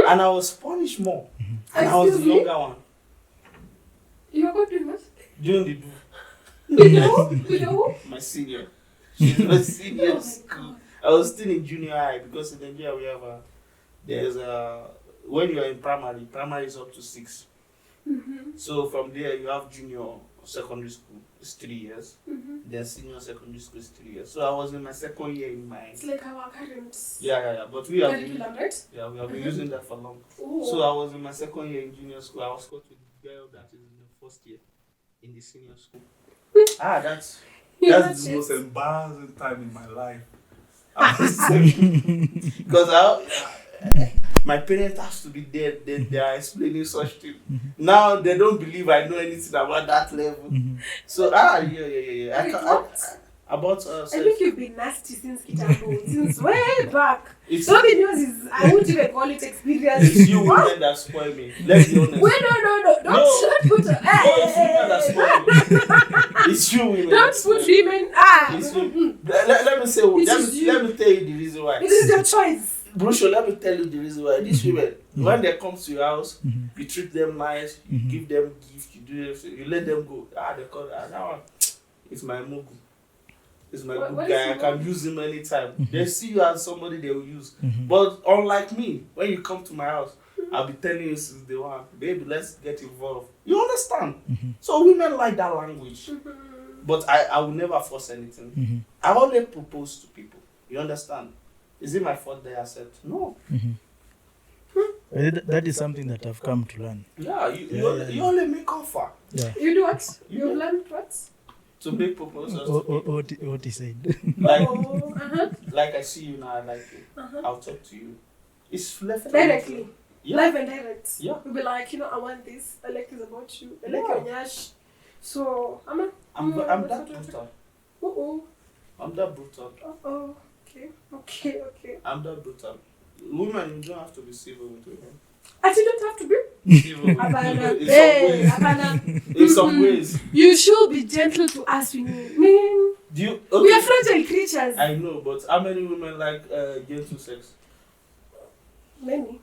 And I was punished more. And I was the Excuse me? younger one. You are going to do what? Doing the do. With who? With who? My senior. She's my senior Oh in my school. God. I was still in junior high because in Nigeria we have when you are in primary is up to 6. So from there you have junior secondary school, it's 3 years. Then senior secondary school is 3 years. So I was in my second year in my It's like our current yeah. But we have curriculum, right? we have been using that for long. Ooh. So I was in my second year in junior school. I was caught with the girl that is in the first year in the senior school. That's the most embarrassing time in my life. Because my parents have to be there. They are explaining such things. Now they don't believe I know anything about that level. So yeah. Wait, what? About I think you've been nasty since Kitambo, since way back. it's So the news is, I wouldn't even call it experience. it's you women that spoil me. Let's be honest. Wait, no. Don't put No, it's women that spoil me. It's you women. Don't that spoil put me. women. It's you. Let me say. Let me tell you the reason why. This is your choice. Brusho, let me tell you the reason why. These women, when they come to your house, you treat them nice, you give them gifts, you do everything, you let them go. They call that one. It's my mugu. It's my What good is guy. I mugu? can use him anytime. They see you as somebody they will use. But unlike me, when you come to my house, I'll be telling you since day one, baby, let's get involved. You understand? So women like that language. But I will never force anything. I only propose to people. You understand? Is it my fault they accept? No. That is something that I've come to learn. Yeah, you only make offer. Yeah. You do what? You learned what? To make proposals to people. What he said. Like, uh-huh. like I see you now, I like you. I'll talk to you. It's left Directly. Yeah. Live and direct. Yeah. You'll be like, I want this. I like this about you. I like Yeah. your nyash. So, I'm that brutal. Uh-oh. I'm that brutal. Uh-oh. Okay. I'm that brutal. Women, you don't have to be civil with women. I still don't have to be. Civil with Abana. in Hey, some ways. Abana. In some ways. You should be gentle to us. Man, Do you? Okay. we are fragile creatures. I know, but how many women like gentle sex? Many.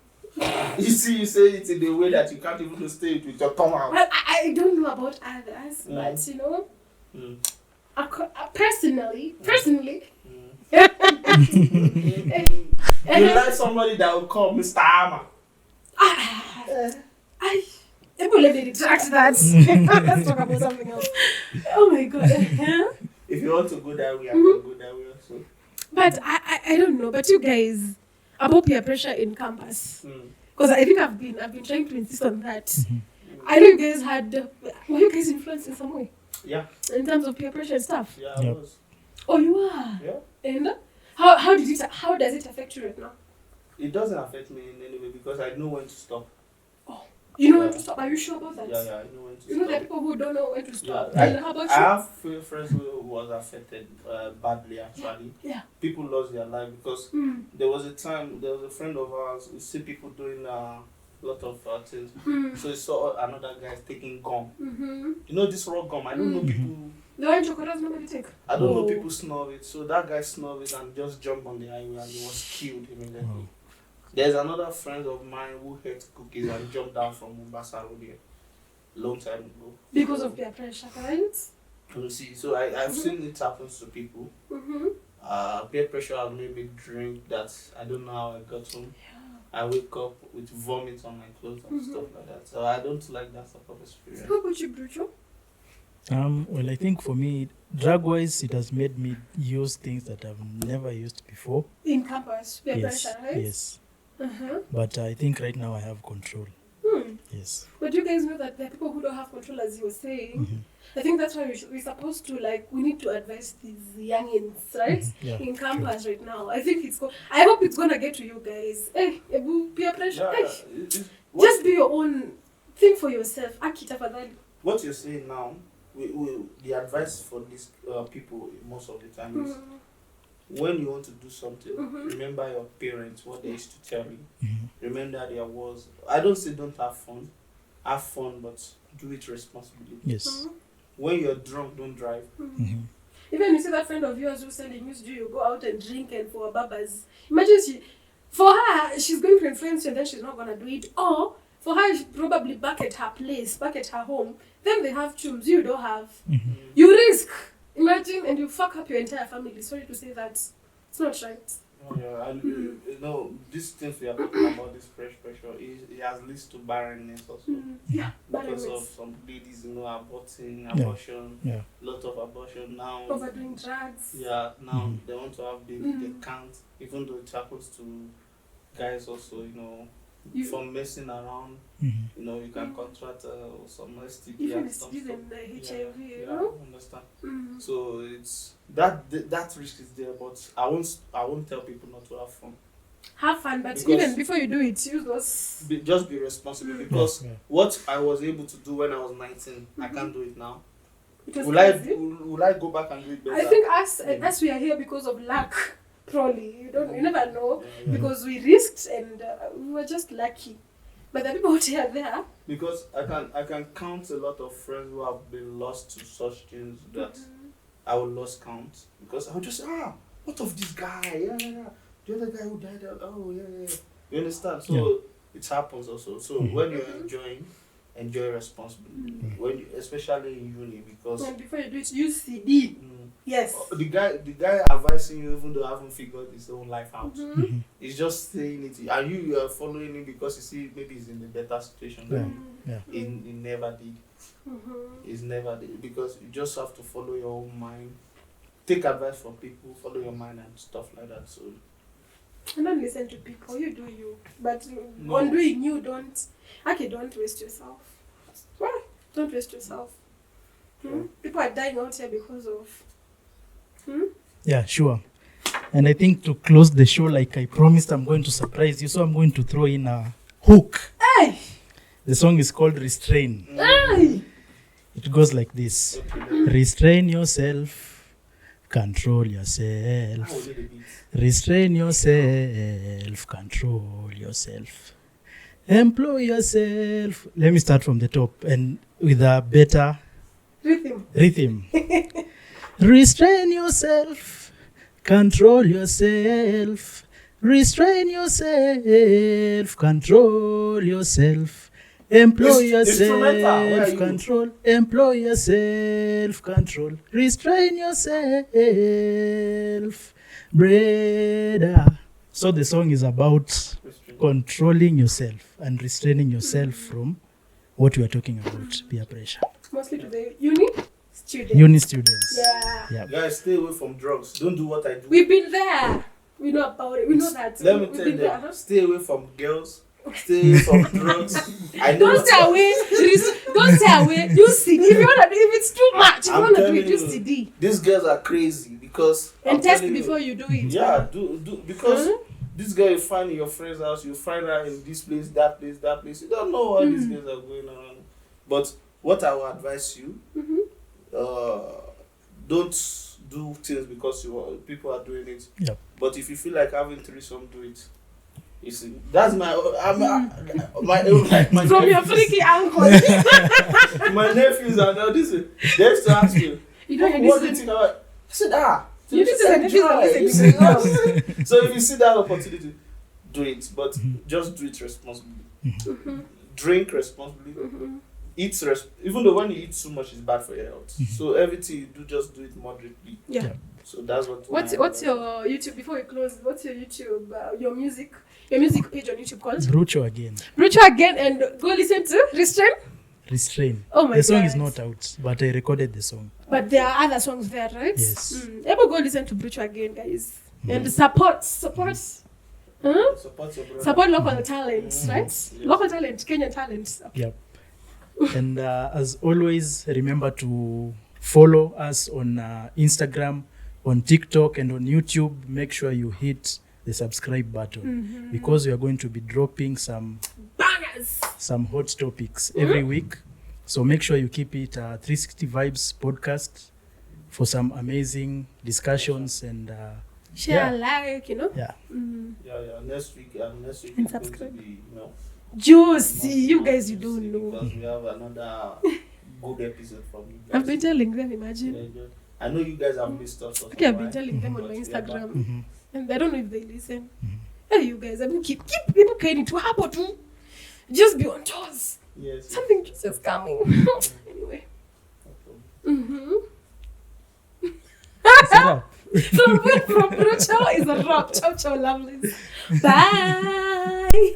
You see, you say it in a way that you can't even stay it with your tongue out. Well, I don't know about others, but Mm. personally, You like somebody that will call Mr. Hammer. let me retract that. Let's talk about something else. Oh my god. If you want to go that way, I can go that way also. But I don't know. But you guys, about peer pressure in campus, Mm. because I think I've been trying to insist on that. I know you guys were you guys influenced in some way? Yeah. In terms of peer pressure and stuff. Yeah, I Yep. was. Oh, you are. Yeah. And how does it affect you right now? It doesn't affect me in any way because I know when to stop. You know when Yeah. to stop. Are you sure about that? Yeah, I know when to You know there are stop. people who don't know when to stop. Yeah, And how about I you? have few friends who was affected badly actually. Yeah. People lost their life because there was a friend of ours who see people doing a lot of things. So he saw another guy taking gum. You know this raw gum. I don't know people. The one chocolate nobody take. I don't know Oh. people snore it. So that guy snored it and just jumped on the highway and he was killed immediately. There's another friend of mine who ate cookies and jumped down from Mombasa Road here long time ago. Because of peer pressure, right? You see, so I've seen it happen to people. Peer pressure has made me drink that I don't know how I got home. I wake up with vomit on my clothes and stuff like that. So I don't like that type of experience. How about you, Brucho? Well, I think for me, drug-wise, it has made me use things that I've never used before. In campus, peer Yes, pressure, right? yes. But I think right now I have control. Yes. But you guys know that there are people who don't have control, as you were saying. I think that's why we're supposed to, we need to advise these youngins, right? Yeah, In campus right now. I think I hope it's going to get to you guys. Hey, peer pressure. Yeah, Hey, what, just be your own. Think for yourself. Akita Fadhali. what you're saying now, the advice for these people most of the time is when you want to do something, remember your parents, what they used to tell you. Remember there was, I don't say don't have fun, but do it responsibly. Yes. When you're drunk, don't drive. Even you see that friend of yours who's selling used you go out and drink and for babas. Imagine for her, she's going to influence you and then she's not going to do it. Or for her, she's probably back at her place, back at her home. Then they have chums, you don't have. You risk. Imagine, and you fuck up your entire family. Sorry to say that. It's not right. Oh, yeah, and you know, these things we are talking about, this fresh pressure, it has leads to barrenness also. Yeah, Because of barrenness. some ladies, abortion, Yeah. lot of abortion now. Overdoing drugs. Yeah, now they want to have baby, they can't, even though it happens to guys also, from messing around, you can contract some STD Even and it's stuff. even the HIV, you Yeah, know? I understand. Mm. So it's that risk is there, but I won't tell people not to have fun. Have fun, but Because- even before you do it, use those. Just be responsible because Yeah. what I was able to do when I was 19, I can't do it now. It was Will I crazy. go back and do it better? I think us we are here because of luck. Probably you never know Yeah. because we risked and we were just lucky. But the people out here there. Because I can count a lot of friends who have been lost to such things that I will lose count because I'll just what of this guy? Yeah. The other guy who died. Yeah. You understand? So it happens also. So when you're enjoy responsibly. When especially in uni because And before you do it, use CD. Yes. The guy advising you, even though I haven't figured his own life out. Mm-hmm. He's just saying it, and you are following him because you see maybe he's in a better situation than Yeah. you. He never did. Mm-hmm. He's never did, because you just have to follow your own mind, take advice from people, follow your mind and stuff like that. So And don't listen to people. You do you. But No. on doing you, don't waste yourself. Why? Don't waste yourself. People are dying out here because of. Yeah, sure. And I think to close the show, like I promised, I'm going to surprise you. So I'm going to throw in a hook. Hey! The song is called Restrain. Hey! It goes like this. Restrain yourself. Control yourself. how will it be? Restrain yourself. Control yourself. Employ yourself. Let me start from the top and with a better rhythm. Restrain yourself. Control yourself. Restrain yourself. Control yourself. Employ Instrumental, where are yourself. you? Control. Employ yourself. Control. Restrain yourself. Brother. So the song is about controlling yourself and restraining yourself from what we are talking about, peer pressure. Mostly to the uni students. Uni students. Yeah. Guys, stay away from drugs. Don't do what I do. We've been there. We know about it. We know that. Let me We've tell been them, there. stay away from girls. Stay away from drugs. I know Don't stay away. Don't stay away. Use CD. If you wanna do, if it's too much, if you I'm wanna do telling it, use you, CD. These girls are crazy because And I'm test telling you, before you do it. Yeah, do because this girl you find in your friend's house, you find her in this place, that place, that place. You don't know what these girls are going on. But what I will advise you, don't do things because people are doing it. Yep. But if you feel like having threesome, do it. You see, that's my From your freaky uncle. my nephews and all this. They used to ask me, You know, what do you think about? I said, You need to enjoy. send You it see, to so if you see that opportunity, do it, but just do it responsibly. Drink responsibly. Eat even though when you eat too much, it's bad for your health. So everything you do, just do it moderately. Yeah. So that's what. What's your YouTube, before we close, what's your YouTube, your music page on YouTube called? Brucho again. Brucho again, and go listen to Restrain. Restrain. Oh my The song God. is not out, but I recorded the song. But there are other songs there, right? Yes. Able go listen to Brucho again, guys. And support. Support your brother. Support local talent, right? Yes. Local talent, Kenyan talent. Okay. Yep. And as always, remember to follow us on Instagram, on TikTok, and on YouTube. Make sure you hit the subscribe button because we are going to be dropping some Bangers! hot topics every week. So make sure you keep it 360 Vibes podcast for some amazing discussions and Share, like, you know. yeah. Yeah. Next week And is going to subscribe. be, Juicy. You guys, you don't know. because we have another good episode from you guys. I've been telling them, imagine. I know you guys have missed us. Okay, I've been telling them on my Instagram. And I don't know if they listen. Hey, you guys, I mean, keep people getting to happen too. Just be on toes. Yes. Something just is coming. Anyway. Is it up? From Brucho is a rock. Ciao, ciao, lovelies. Bye.